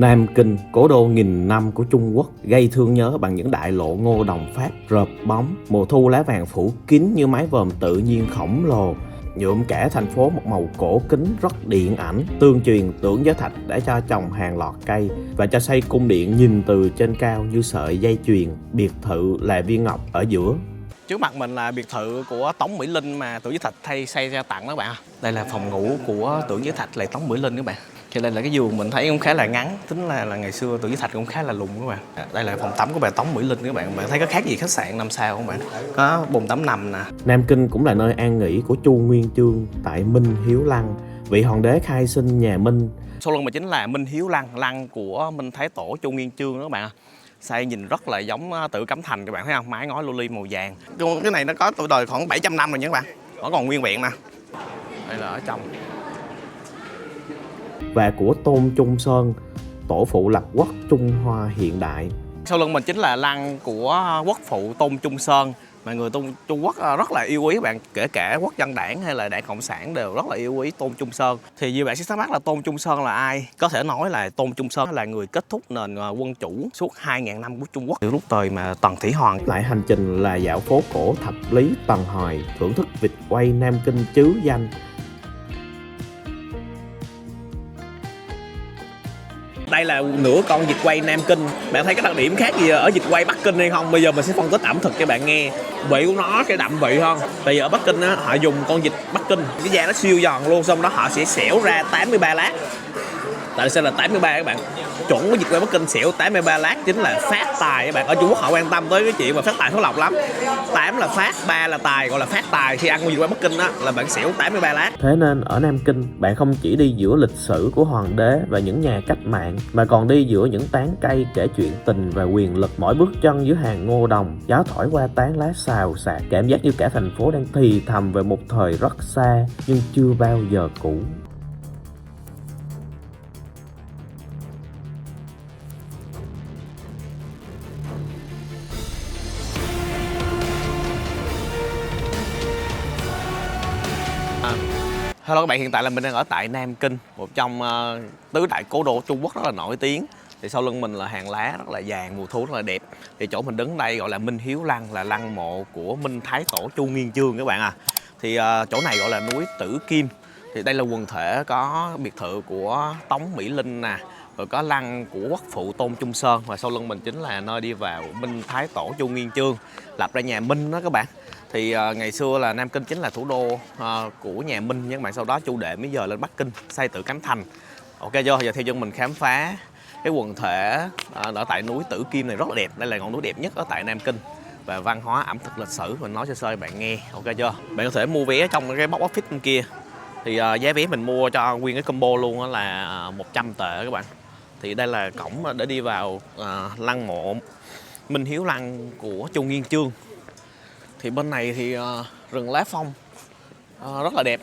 Nam Kinh, cố đô nghìn năm của Trung Quốc, gây thương nhớ bằng những đại lộ ngô đồng Pháp rợp bóng, mùa thu lá vàng phủ kín như mái vòm tự nhiên khổng lồ, nhuộm cả thành phố một màu cổ kính rất điện ảnh, tương truyền tưởng giới thạch đã cho trồng hàng loạt cây và cho xây cung điện nhìn từ trên cao như sợi dây chuyền, biệt thự là viên ngọc ở giữa. Trước mặt mình là biệt thự của Tống Mỹ Linh mà Tưởng Giới Thạch thay xây ra tặng các bạn. Đây là phòng ngủ của Tưởng Giới Thạch là Tống Mỹ Linh các bạn. Cho nên là cái giường mình thấy cũng khá là ngắn, tính là ngày xưa Tưởng Giới Thạch cũng khá là lùn các bạn. Đây là phòng tắm của bà Tống Mỹ Linh các bạn. Bạn thấy có khác gì khách sạn 5 sao không bạn? Có bồn tắm nằm nè. Nam Kinh cũng là nơi an nghỉ của Chu Nguyên Chương tại Minh Hiếu Lăng, vị hoàng đế khai sinh nhà Minh. Sau lưng mà chính là Minh Hiếu Lăng, lăng của Minh Thái Tổ Chu Nguyên Chương đó các bạn. Xây nhìn rất là giống Tử Cấm Thành các bạn thấy không? Mái ngói lưu ly màu vàng. Cái này nó có tuổi đời khoảng 700 năm rồi nha các bạn. Nó còn nguyên vẹn nè. Đây là ở trong. Và của Tôn Trung Sơn, tổ phụ lập quốc Trung Hoa hiện đại. Sau lưng mình chính là lăng của quốc phụ Tôn Trung Sơn mà người Trung Quốc rất là yêu quý các bạn, kể cả quốc dân đảng hay là đảng cộng sản đều rất là yêu quý Tôn Trung Sơn. Thì nhiều bạn sẽ thắc mắc là Tôn Trung Sơn là ai? Có thể nói là Tôn Trung Sơn là người kết thúc nền quân chủ suốt 2000 năm của Trung Quốc từ lúc thời mà Tần Thủy Hoàng. Lại hành trình là dạo phố cổ thập lý Tần Hoài, thưởng thức vịt quay Nam Kinh chứ danh. Đây là nửa con vịt quay Nam Kinh. Bạn thấy cái đặc điểm khác gì ở vịt quay Bắc Kinh hay không? Bây giờ mình sẽ phân tích ẩm thực cho bạn nghe. Vị của nó cái đậm vị hơn. Tại vì ở Bắc Kinh á, họ dùng con vịt Bắc Kinh, cái da nó siêu giòn luôn, xong đó họ sẽ xẻo ra 83 lát. Tại sao là 83 các bạn? Chuẩn của vịt quay Bắc Kinh xẻo 83 lát chính là phát tài các bạn. Ở Trung Quốc họ quan tâm tới cái chuyện mà phát tài phát lộc lắm. 8 là phát, 3 là tài, gọi là phát tài. Khi ăn con vịt quay Bắc Kinh á là bạn xẻo 83 lát. Thế nên ở Nam Kinh, bạn không chỉ đi giữa lịch sử của hoàng đế và những nhà cách mạng, mà còn đi giữa những tán cây kể chuyện tình và quyền lực. Mỗi bước chân dưới hàng ngô đồng, gió thổi qua tán lá xào xạc, cảm giác như cả thành phố đang thì thầm về một thời rất xa nhưng chưa bao giờ cũ. Hello các bạn, hiện tại là mình đang ở tại Nam Kinh, một trong tứ đại cố đô Trung Quốc rất là nổi tiếng. Thì sau lưng mình là hàng lá rất là vàng, mùa thu rất là đẹp. Thì chỗ mình đứng đây gọi là Minh Hiếu Lăng, là lăng mộ của Minh Thái Tổ Chu Nguyên Chương các bạn à. Thì chỗ này gọi là núi Tử Kim. Thì đây là quần thể có biệt thự của Tống Mỹ Linh nè, rồi có lăng của quốc phụ Tôn Trung Sơn, và sau lưng mình chính là nơi đi vào Minh Thái Tổ Chu Nguyên Chương, lập ra nhà Minh đó các bạn. Thì ngày xưa là Nam Kinh chính là thủ đô của nhà Minh, nhưng mà sau đó Chu Đệ mới dời lên Bắc Kinh xây Tử Cấm Thành. Ok chưa? Giờ theo chân mình khám phá cái quần thể ở tại núi Tử Kim này rất là đẹp. Đây là ngọn núi đẹp nhất ở tại Nam Kinh. Và văn hóa ẩm thực lịch sử mình nói sơ bạn nghe. Ok chưa? Bạn có thể mua vé trong cái box office bên kia. Thì giá vé mình mua cho nguyên cái combo luôn là 100 tệ các bạn. Thì đây là cổng để đi vào lăng mộ Minh Hiếu Lăng của Chu Nguyên Chương. Thì bên này thì rừng lá phong rất là đẹp.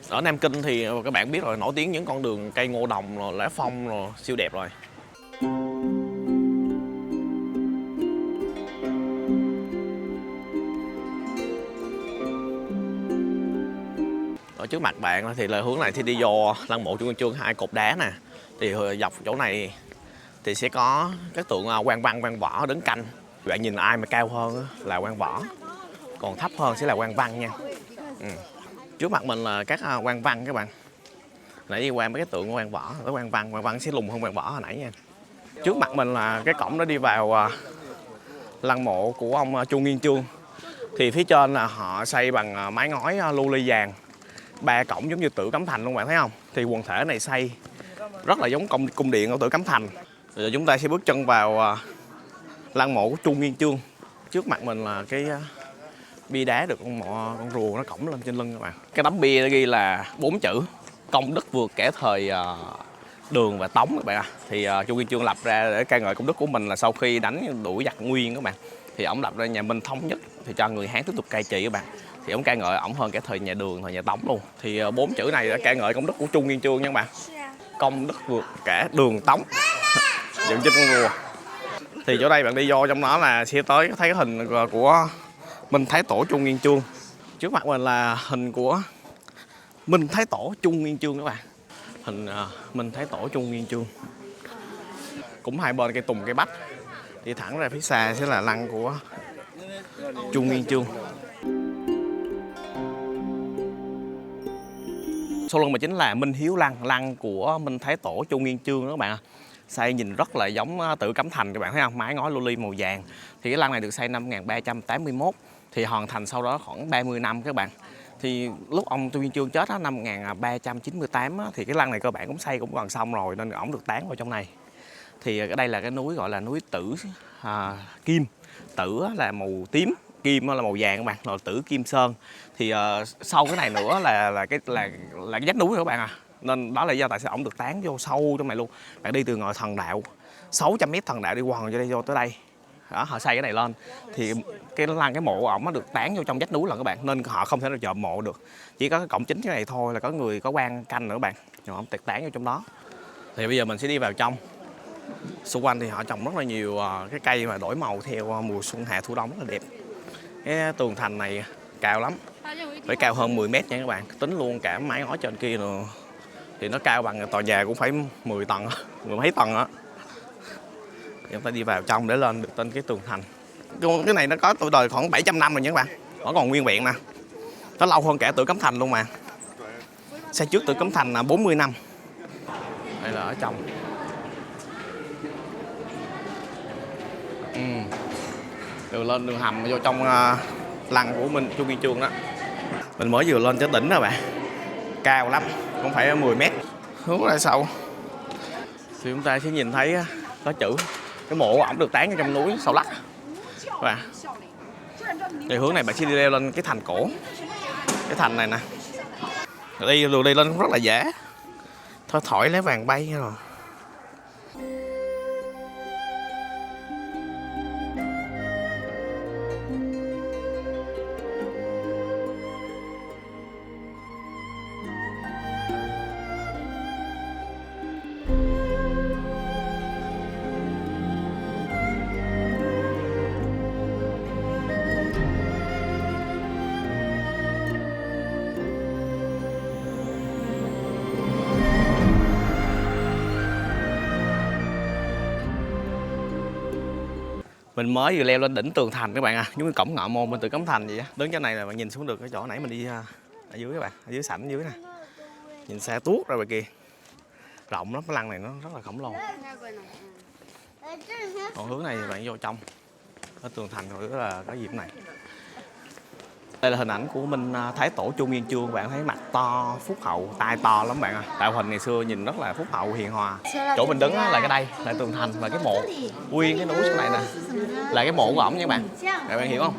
Ở Nam Kinh thì các bạn biết rồi, nổi tiếng những con đường cây ngô đồng rồi lá phong rồi siêu đẹp rồi. Ở trước mặt bạn thì là hướng này thì đi vô lăng mộ Chu Nguyên Chương, 2 cột đá nè. Thì dọc chỗ này thì sẽ có các tượng quan văn quan võ đứng canh. Bạn nhìn ai mà cao hơn là quan võ, còn thấp hơn sẽ là quan văn nha. Trước mặt mình là các quan văn các bạn. Nãy đi qua mấy cái tượng quan võ, với quan văn sẽ lùn hơn quan võ hồi nãy nha. Trước mặt mình là cái cổng đó đi vào lăng mộ của ông Chu Nguyên Chương. Thì phía trên là họ xây bằng mái ngói lưu ly vàng. 3 cổng giống như Tử Cấm Thành luôn bạn thấy không? Thì quần thể này xây rất là giống cung điện của Tử Cấm Thành. Giờ chúng ta sẽ bước chân vào lăng mộ của Chu Nguyên Chương. Trước mặt mình là cái bia đá được con rùa nó cõng lên trên lưng các bạn. Cái tấm bia nó ghi là 4 chữ: công đức vượt kẻ thời Đường và Tống các bạn ạ. Thì Chu Nguyên Chương lập ra để ca ngợi công đức của mình là sau khi đánh đuổi giặc Nguyên các bạn, thì ông lập ra nhà Minh thống nhất, thì cho người Hán tiếp tục cai trị các bạn. Thì ông ca ngợi ổng hơn cả thời nhà Đường, thời nhà Tống luôn. Thì 4 chữ này đã ca ngợi công đức của Chu Nguyên Chương nha các bạn. Công đức vượt cả Đường Tống, dựng trên con rùa. Thì chỗ đây bạn đi vô trong đó là sẽ thấy cái hình của Minh Thái Tổ Chu Nguyên Chương. Trước mặt mình là hình của Minh Thái Tổ Chu Nguyên Chương các bạn. hình Minh Thái Tổ Trung Nguyên Chương. Cũng hai bên cây tùng cây bách. Đi thẳng ra phía xa sẽ là lăng của Trung Nguyên Chương. Sau lưng mà chính là Minh Hiếu Lăng, lăng của Minh Thái Tổ Trung Nguyên Chương đó các bạn. Xây nhìn rất là giống Tử Cấm Thành, các bạn thấy không? Mái ngói lưu ly màu vàng. Thì cái lăng này được xây năm 1381, thì hoàn thành sau đó khoảng 30 năm các bạn. Thì lúc ông Trung Nguyên Chương chết đó, năm 1398 á, thì cái lăng này cơ bản cũng xây cũng gần xong rồi, nên ổng được táng vào trong này. Thì ở đây là cái núi gọi là núi Tử Kim. Tử là màu tím, Kim là màu vàng các bạn, là Tử Kim Sơn. Thì sau cái này nữa là cái vách núi rồi các bạn à. Nên đó là do tại sao ổng được táng vô sâu trong này luôn. Bạn đi từ ngồi thần đạo 600 m thần đạo đi quần cho đây vô tới đây. Đó, họ xây cái này lên thì cái mộ của ổng nó được táng vô trong vách núi là các bạn, nên họ không thể nào trộm mộ được. Chỉ có cái cổng chính cái này thôi là có người có quan canh nữa các bạn, rồi ổng táng vô trong đó. Thì bây giờ mình sẽ đi vào trong. Xung quanh thì họ trồng rất là nhiều cái cây mà đổi màu theo mùa xuân hạ thu đông, rất là đẹp. Cái tường thành này cao lắm, phải cao hơn 10 m nha các bạn. Tính luôn cả mái ngói trên kia nữa thì nó cao bằng tòa nhà cũng phải 10 tầng, mười mấy tầng á. Chúng ta đi vào trong để lên được tên cái tường thành. Cái này nó có tuổi đời khoảng 700 năm rồi nha các bạn, vẫn còn nguyên vẹn nè. Nó lâu hơn cả Tử Cấm Thành luôn mà. Xây trước Tử Cấm Thành là 40 năm. Đây là ở trong. Đường lên đường hầm vô trong lăng của mình Trung Nguyên Chương đó. Mình mới vừa lên tới đỉnh rồi bạn, cao lắm, cũng phải 10 m. Hướng ra sau thì chúng ta sẽ nhìn thấy có chữ cái mộ của ổng được táng ở trong núi Sâu Lắc. Và thì hướng này bạn sẽ đi leo lên cái thành cổ, cái thành này nè. Đường đi lên rất là dễ, thôi thổi lấy vàng bay rồi. Mình mới vừa leo lên đỉnh tường thành các bạn à, giống như cổng ngọ môn bên Tử Cấm Thành vậy á. Đứng trên này là bạn nhìn xuống được cái chỗ nãy mình đi ở dưới các bạn, ở dưới sảnh dưới nè. Nhìn xa tuốt ra ngoài kia. Rộng lắm, cái lăng này nó rất là khổng lồ. Còn hướng này bạn vô trong ở tường thành rồi, đó là cái dịp này. Đây là hình ảnh của Minh Thái Tổ Trung Nguyên Chương, bạn thấy mặt to, phúc hậu, tai to lắm bạn à. Tạo hình ngày xưa nhìn rất là phúc hậu, hiền hòa. Chỗ mình đứng là cái đây, là tường thành và cái mộ. Nguyên cái núi xuống này nè, là cái mộ của ổng nha bạn. Các bạn hiểu không?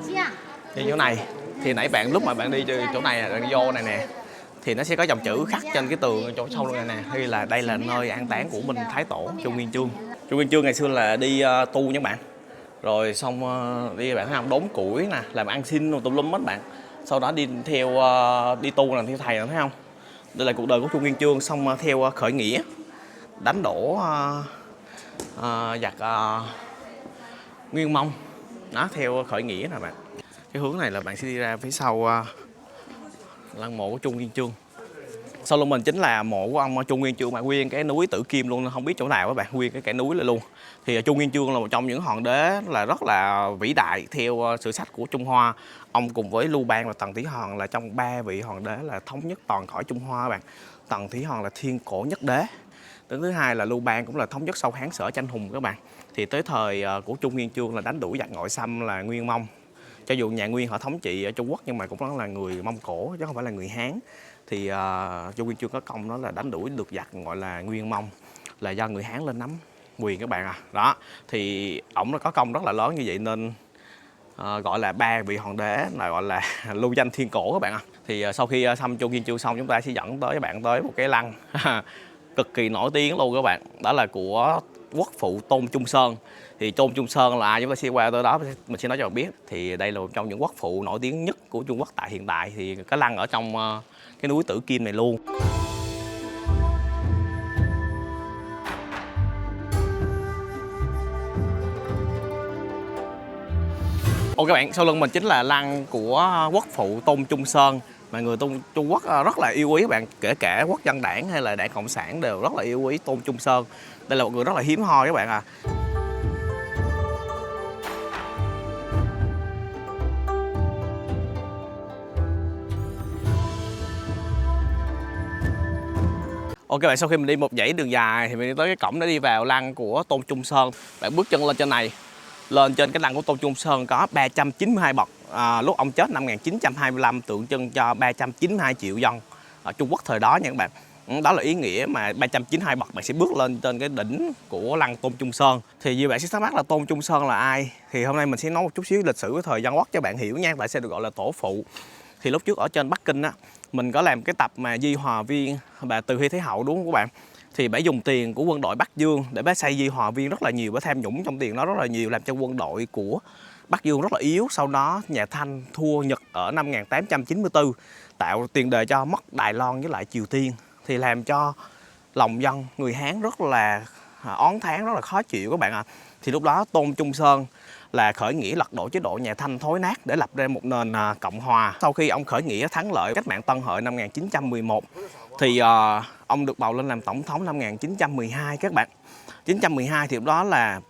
Như chỗ này, thì nãy bạn lúc mà bạn đi chỗ này, bạn đi vô này nè, thì nó sẽ có dòng chữ khắc trên cái tường chỗ sâu này nè, hay là đây là nơi an táng của Minh Thái Tổ Trung Nguyên Chương. Trung Nguyên Chương ngày xưa là đi tu nha bạn. Rồi xong đi bạn thấy không, đốn củi nè, làm ăn xin tùm lum hết bạn. Sau đó đi theo đi tu là theo thầy, thấy không? Đây là cuộc đời của Trung Nguyên Chương, xong theo khởi nghĩa đánh đổ giặc Nguyên Mông. Đó, theo khởi nghĩa nè bạn. Cái hướng này là bạn sẽ đi ra phía sau lăng mộ của Trung Nguyên Chương. Sau lưng mình chính là mộ của ông Trung Nguyên Chương, mà nguyên cái núi Tử Kim luôn, không biết chỗ nào các bạn, nguyên cái núi lại luôn. Thì Trung Nguyên Chương là một trong những hoàng đế là rất là vĩ đại theo sử sách của Trung Hoa. Ông cùng với Lưu Bang và Tần Thủy Hoàng là trong 3 vị hoàng đế là thống nhất toàn cõi Trung Hoa các bạn. Tần Thủy Hoàng là thiên cổ nhất đế. Đến thứ hai là Lưu Bang cũng là thống nhất sau Hán Sở tranh hùng các bạn. Thì tới thời của Trung Nguyên Chương là đánh đuổi giặc ngoại xâm là Nguyên Mông. Cho dù nhà Nguyên họ thống trị ở Trung Quốc nhưng mà cũng là người Mông Cổ chứ không phải là người Hán. Thì Trung Nguyên Chương có công đó là đánh đuổi được giặc gọi là Nguyên Mông, là do người Hán lên nắm quyền các bạn à. Đó, thì ổng nó có công rất là lớn như vậy nên gọi là 3 vị hoàng đế là gọi là lưu danh thiên cổ các bạn ạ. Thì sau khi thăm Trung Nguyên Chương xong, chúng ta sẽ dẫn tới các bạn tới một cái lăng cực kỳ nổi tiếng luôn các bạn. Đó là của quốc phụ Tôn Trung Sơn. Thì Tôn Trung Sơn là ai chúng ta sẽ qua tới đó mình sẽ nói cho bạn biết. Thì đây là một trong những quốc phụ nổi tiếng nhất của Trung Quốc tại hiện tại. Thì cái lăng ở trong cái núi Tử Kim này luôn. Ok các bạn, sau lưng mình chính là lăng của quốc phụ Tôn Trung Sơn. mà người Trung Quốc rất là yêu quý các bạn, kể cả Quốc dân đảng hay là Đảng Cộng sản đều rất là yêu quý Tôn Trung Sơn. Đây là một người rất là hiếm hoi các bạn à. Ok bạn, sau khi mình đi một dãy đường dài thì mình đi tới cái cổng để đi vào lăng của Tôn Trung Sơn. Bạn bước chân lên trên này, lên trên cái lăng của Tôn Trung Sơn có 392 bậc. Lúc ông chết năm 1925 tượng trưng cho 392 triệu dân ở Trung Quốc thời đó nha các bạn. Đó là ý nghĩa mà 392 bậc bạn sẽ bước lên trên cái đỉnh của lăng Tôn Trung Sơn. Thì như bạn sẽ thắc mắc là Tôn Trung Sơn là ai, thì hôm nay mình sẽ nói một chút xíu lịch sử của thời Dân Quốc cho bạn hiểu nha. Tại sao được gọi là tổ phụ. Thì lúc trước ở trên Bắc Kinh á, mình có làm cái tập mà Di Hòa Viên bà Từ Hy Thái Hậu đúng không các bạn? Thì bà dùng tiền của quân đội Bắc Dương để bà xây Di Hòa Viên rất là nhiều, bà tham nhũng trong tiền đó rất là nhiều, làm cho quân đội của Bắc Dương rất là yếu. Sau đó nhà Thanh thua Nhật ở năm 1894, tạo tiền đề cho mất Đài Loan với lại Triều Tiên, thì làm cho lòng dân người Hán rất là oán thán, rất là khó chịu các bạn ạ. Thì lúc đó Tôn Trung Sơn là khởi nghĩa lật đổ chế độ nhà Thanh thối nát để lập ra một nền cộng hòa. Sau khi ông khởi nghĩa thắng lợi cách mạng Tân Hợi năm 1911 thì ông được bầu lên làm tổng thống năm 1912 các bạn. 1912 thì lúc đó là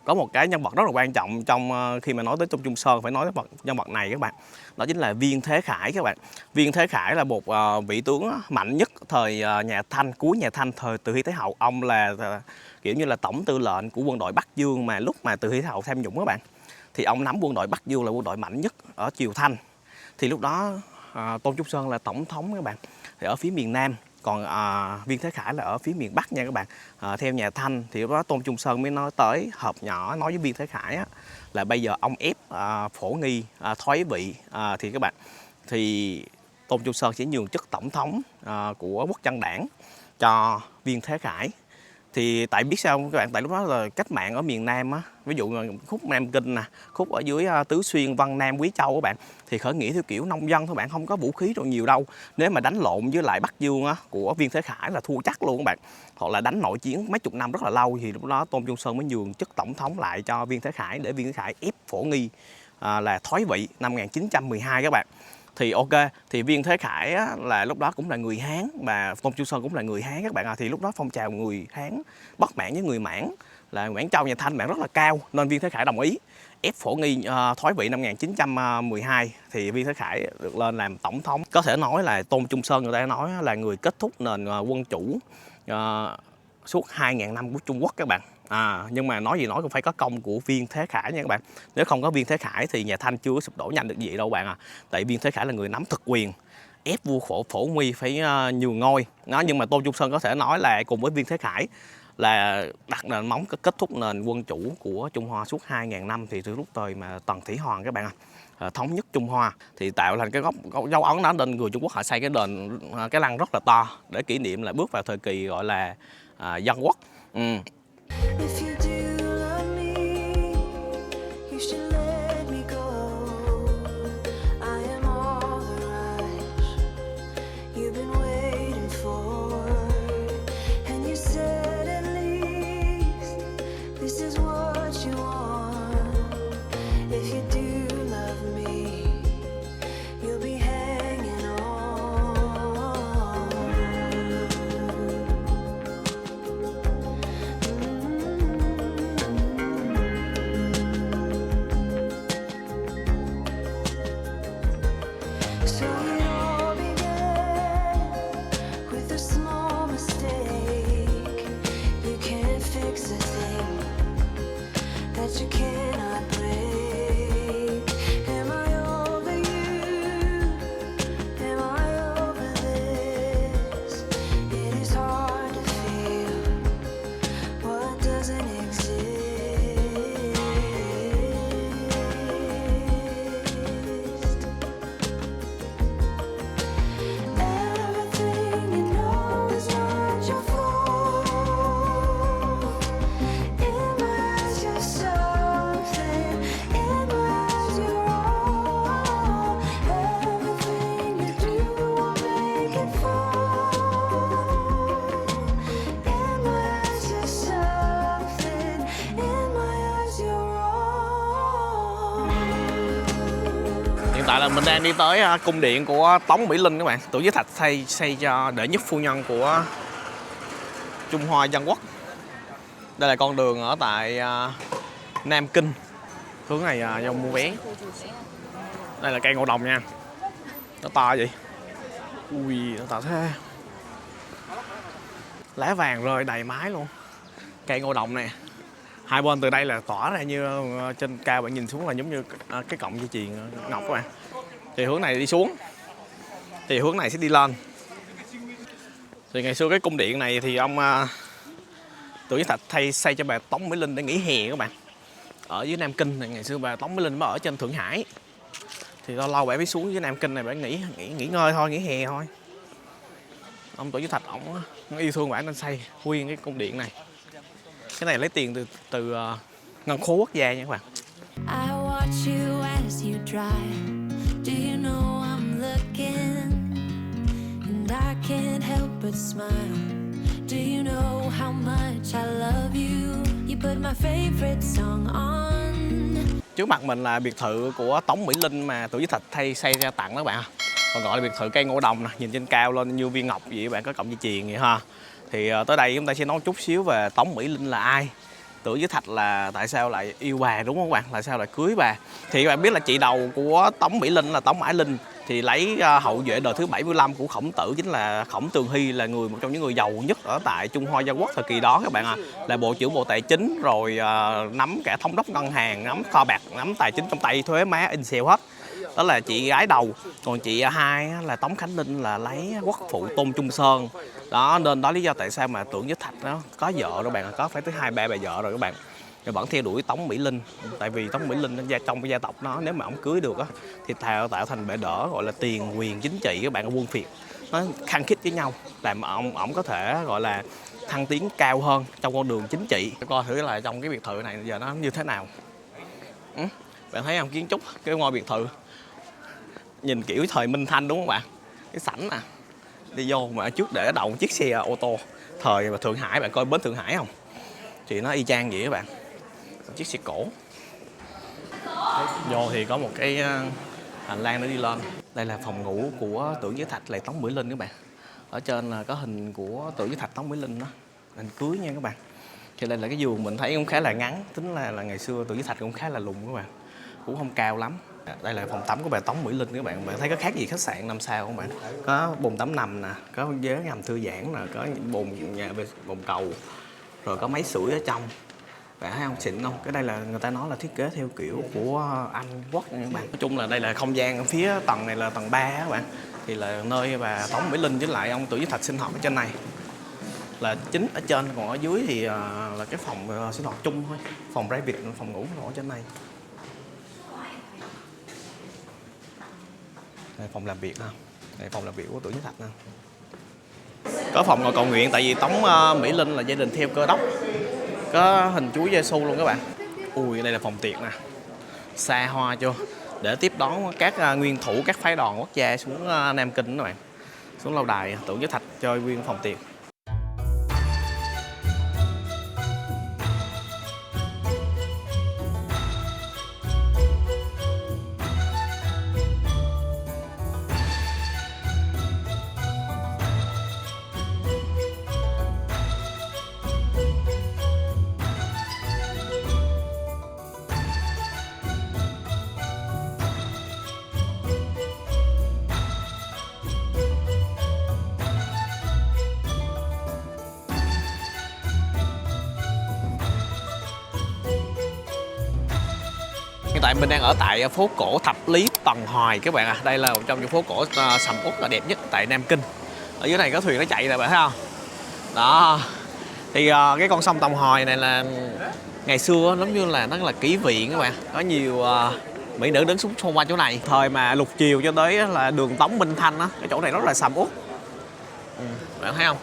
có một cái nhân vật rất là quan trọng trong khi mà nói tới Tôn Trung Sơn, phải nói tới nhân vật này các bạn. Đó chính là Viên Thế Khải các bạn. Viên Thế Khải là một vị tướng mạnh nhất thời nhà Thanh, cuối nhà Thanh thời Từ Hy Thái Hậu. Ông là kiểu như là tổng tư lệnh của quân đội Bắc Dương mà lúc mà Từ Hy Thái Hậu tham nhũng các bạn. Thì ông nắm quân đội Bắc Dương là quân đội mạnh nhất ở triều Thanh. Thì lúc đó Tôn Trung Sơn là tổng thống các bạn, thì ở phía miền Nam. Còn Viên Thế Khải là ở phía miền Bắc nha các bạn. Theo nhà Thanh thì lúc đó Tôn Trung Sơn mới nói tới họp nhỏ, nói với Viên Thế Khải á, là bây giờ ông ép Phổ Nghi thoái vị, thì các bạn thì Tôn Trung Sơn sẽ nhường chức tổng thống của Quốc dân đảng cho Viên Thế Khải. Thì tại biết sao không các bạn, tại lúc đó là cách mạng ở miền Nam á, ví dụ là khúc Nam Kinh nè, khúc ở dưới Tứ Xuyên, Vân Nam, Quý Châu các bạn, thì khởi nghĩa theo kiểu nông dân thôi bạn, không có vũ khí rồi nhiều đâu. Nếu mà đánh lộn với lại Bắc Dương á của Viên Thế Khải là thua chắc luôn các bạn, hoặc là đánh nội chiến mấy chục năm rất là lâu. Thì lúc đó Tôn Trung Sơn mới nhường chức tổng thống lại cho Viên Thế Khải để Viên Thế Khải ép Phổ Nghi là thoái vị năm 1912 các bạn. Thì ok, thì Viên Thế Khải á, là lúc đó cũng là người Hán, mà Tôn Trung Sơn cũng là người Hán các bạn. Thì lúc đó phong trào người Hán bất mãn với người Mãn, là Quảng Châu nhà Thanh bạn rất là cao, nên Viên Thế Khải đồng ý ép Phổ Nghi thoái vị năm 1912. Thì Viên Thế Khải được lên làm tổng thống. Có thể nói là Tôn Trung Sơn người ta nói là người kết thúc nền quân chủ suốt 2.000 năm của Trung Quốc các bạn. Nhưng mà nói gì nói cũng phải có công của Viên Thế Khải nha các bạn. Nếu không có Viên Thế Khải thì nhà Thanh chưa sụp đổ nhanh được gì đâu bạn à. Tại Viên Thế Khải là người nắm thực quyền, ép vua Phổ Nghi phải nhường ngôi. Nhưng mà Tôn Trung Sơn có thể nói là cùng với Viên Thế Khải là đặt nền móng kết thúc nền quân chủ của Trung Hoa suốt 2.000 năm. Thì từ lúc thời mà Tần Thủy Hoàng các bạn thống nhất Trung Hoa thì tạo thành cái dấu ấn đó, nên người Trung Quốc họ xây cái đền, cái lăng rất là to để kỷ niệm là bước vào thời kỳ gọi là Dân Quốc. tại là mình đang đi tới cung điện của Tống Mỹ Linh các bạn. Tưởng Giới Thạch xây cho đệ nhất phu nhân của Trung Hoa Dân Quốc. Đây là con đường ở tại Nam Kinh. Hướng này vô mua vé. Đây là cây ngô đồng nha. Nó to vậy. Ui, nó to thế. Lá vàng rơi đầy mái luôn. Cây ngô đồng này. Hai bên từ đây là tỏa ra như trên cao bạn nhìn xuống là giống như cái cọng dây chuyền ngọc các bạn. Thì hướng này đi xuống. Thì hướng này sẽ đi lên. Thì ngày xưa cái cung điện này thì ông Tưởng Giới Thạch xây cho bà Tống Mỹ Linh để nghỉ hè các bạn. Ở dưới Nam Kinh này ngày xưa bà Tống Mỹ Linh mới ở trên Thượng Hải. Thì lâu lâu bà mới xuống dưới Nam Kinh này bà nghỉ ngơi thôi, nghỉ hè thôi. Ông Tưởng Giới Thạch ổng yêu thương bà nên xây nguyên cái cung điện này. Cái này lấy tiền từ ngân khố quốc gia nha các bạn. I watch you as you drive. Do you know I'm looking? And I can't help but smile. Do you know how much I love you? You put my favorite song on. Trước mặt mình là biệt thự của Tống Mỹ Linh mà Tưởng Giới Thạch xây ra tặng đó các bạn. Còn gọi là biệt thự cây ngô đồng nè, nhìn trên cao lên như viên ngọc vậy bạn, có cọng dây chuyền vậy ha. Thì tới đây chúng ta sẽ nói chút xíu về Tống Mỹ Linh là ai. Tưởng Giới Thạch là tại sao lại yêu bà đúng không các bạn? Tại sao lại cưới bà? Thì các bạn biết là chị đầu của Tống Mỹ Linh là Tống Mã Linh. Thì lấy hậu duệ đời thứ 75 của Khổng Tử, chính là Khổng Tường Hy, là một trong những người giàu nhất ở tại Trung Hoa Dân Quốc thời kỳ đó các bạn ạ. Là bộ trưởng bộ tài chính, rồi nắm cả thống đốc ngân hàng, nắm kho bạc, nắm tài chính trong tay, thuế má in xèo hết. Đó là chị gái đầu. Còn chị hai là Tống Khánh Linh là lấy quốc phụ Tôn Trung Sơn. Đó, nên đó lý do tại sao mà Tưởng Giới Thạch nó có vợ rồi bạn, có phải tới 2-3 bà vợ rồi các bạn. Rồi vẫn theo đuổi Tống Mỹ Linh. Tại vì Tống Mỹ Linh trong cái gia tộc nó, nếu mà ổng cưới được á thì tạo thành bệ đỡ gọi là tiền quyền chính trị các bạn, ở quân phiệt nó khăng khít với nhau, làm ổng có thể gọi là thăng tiến cao hơn trong con đường chính trị. Coi thử là trong cái biệt thự này giờ nó như thế nào. Bạn thấy không, kiến trúc cái ngôi biệt thự nhìn kiểu thời Minh Thanh đúng không bạn? Cái sảnh nè, đi vô mà ở trước để đậu một chiếc xe ô tô thời mà Thượng Hải, bạn coi bến Thượng Hải không? Thì nó y chang vậy các bạn, một chiếc xe cổ. Vô thì có một cái hành lang để đi lên. Đây là phòng ngủ của Tưởng Giới Thạch lại Tống Mỹ Linh các bạn. Ở trên là có hình của Tưởng Giới Thạch Tống Mỹ Linh đó, hình cưới nha các bạn. Thì đây là cái giường mình thấy cũng khá là ngắn, tính là ngày xưa Tưởng Giới Thạch cũng khá là lùn các bạn, cũng không cao lắm. Đây là phòng tắm của bà Tống Mỹ Linh các bạn. Bạn thấy có khác gì khách sạn 5 sao không bạn? Có bồn tắm nằm nè, có ghế nằm thư giãn nè, có bồn cầu, rồi có máy sưởi ở trong. Bạn thấy không, xịn không? Cái đây là người ta nói là thiết kế theo kiểu của Anh Quốc nha các bạn. Nói chung là đây là không gian ở phía tầng này là tầng 3 các bạn. Thì là nơi bà Tống Mỹ Linh với lại ông Tưởng Giới Thạch sinh hoạt ở trên này là chính ở trên, còn ở dưới thì là cái phòng sinh hoạt chung thôi, phòng private, phòng ngủ ở trên này. Đây, phòng làm việc ha. Đây, phòng làm việc của Tưởng Giới Thạch ha. Có phòng ngồi cầu nguyện, tại vì Tống Mỹ Linh là gia đình theo Cơ Đốc. Có hình Chúa Giêsu luôn các bạn. Ui, đây là phòng tiệc nè, xa hoa chưa, để tiếp đón các nguyên thủ các phái đoàn quốc gia xuống Nam Kinh các bạn, xuống lâu đài Tưởng Giới Thạch chơi nguyên phòng tiệc. Hiện tại mình đang ở tại phố cổ Thập Lý Tần Hoài các bạn ạ. Đây là một trong những phố cổ sầm uất là đẹp nhất tại Nam Kinh. Ở dưới này có thuyền nó chạy nè, bạn thấy không? Đó. Thì cái con sông Tần Hoài này là ngày xưa giống như là nó là kỷ viện các bạn. Có nhiều mỹ nữ đứng xung quanh chỗ này. Thời mà lục triều cho tới là đường Tống Minh Thanh á, cái chỗ này rất là sầm uất. Bạn thấy không?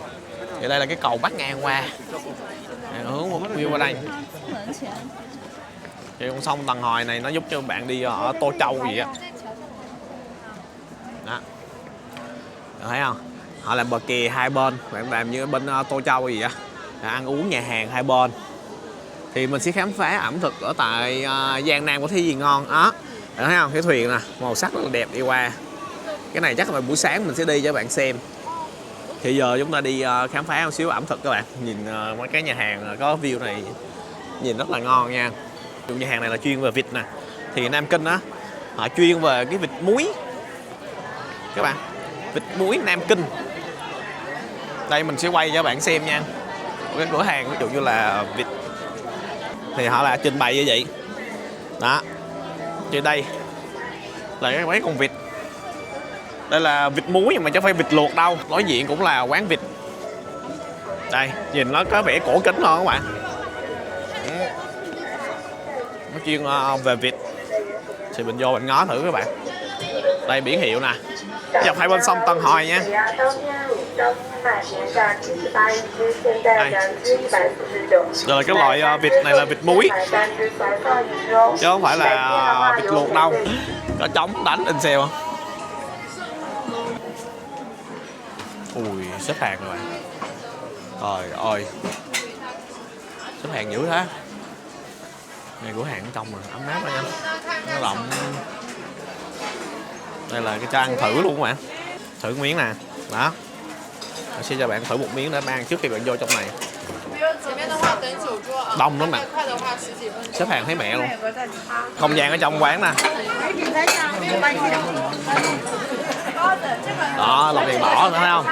Thì đây là cái cầu bắc ngang qua. Hướng một view qua đây. Thì con sông Tần Hoài này nó giúp cho bạn đi ở Tô Châu gì á. Đó. Được thấy không? Họ làm bờ kè hai bên, bạn làm như bên Tô Châu gì á. Ăn uống nhà hàng hai bên. Thì mình sẽ khám phá ẩm thực ở tại Giang Nam có thứ gì ngon đó. Bạn thấy không, cái thuyền nè, màu sắc rất là đẹp đi qua. Cái này chắc là buổi sáng mình sẽ đi cho các bạn xem. Thì giờ chúng ta đi khám phá một xíu ẩm thực các bạn. Nhìn mấy cái nhà hàng có view này nhìn rất là ngon nha. Nhà hàng này là chuyên về vịt nè. Thì Nam Kinh á, họ chuyên về cái vịt muối các bạn, vịt muối Nam Kinh. Đây mình sẽ quay cho các bạn xem nha. Cái cửa hàng ví dụ như là vịt thì họ là trình bày như vậy đó. Trên đây là cái mấy con vịt, đây là vịt muối nhưng mà chứ không phải vịt luộc đâu. Đối diện cũng là quán vịt. Đây nhìn nó có vẻ cổ kính hơn các bạn. Nó chuyên về vịt thì mình vô mình ngó thử các bạn. Đây biển hiệu nè, dọc hai bên sông Tân Hồi nha. Đây. Rồi cái loại vịt này là vịt muối chứ không phải là vịt luộc đâu. Có trống đánh in xèo không? Ui xếp hàng rồi bạn. Trời ơi, xếp hàng dữ thế. Này cửa hàng trong rồi, ấm áp đó nha, nó rộng. Đây là cái cho ăn thử luôn các bạn. Thử miếng nè, đó. Mình sẽ cho bạn thử một miếng để mang trước khi bạn vô trong này. Đông lắm bạn. Xếp hàng thấy mẹ luôn. Không gian ở trong quán nè. Đó, lồng đèn đỏ nữa thấy không?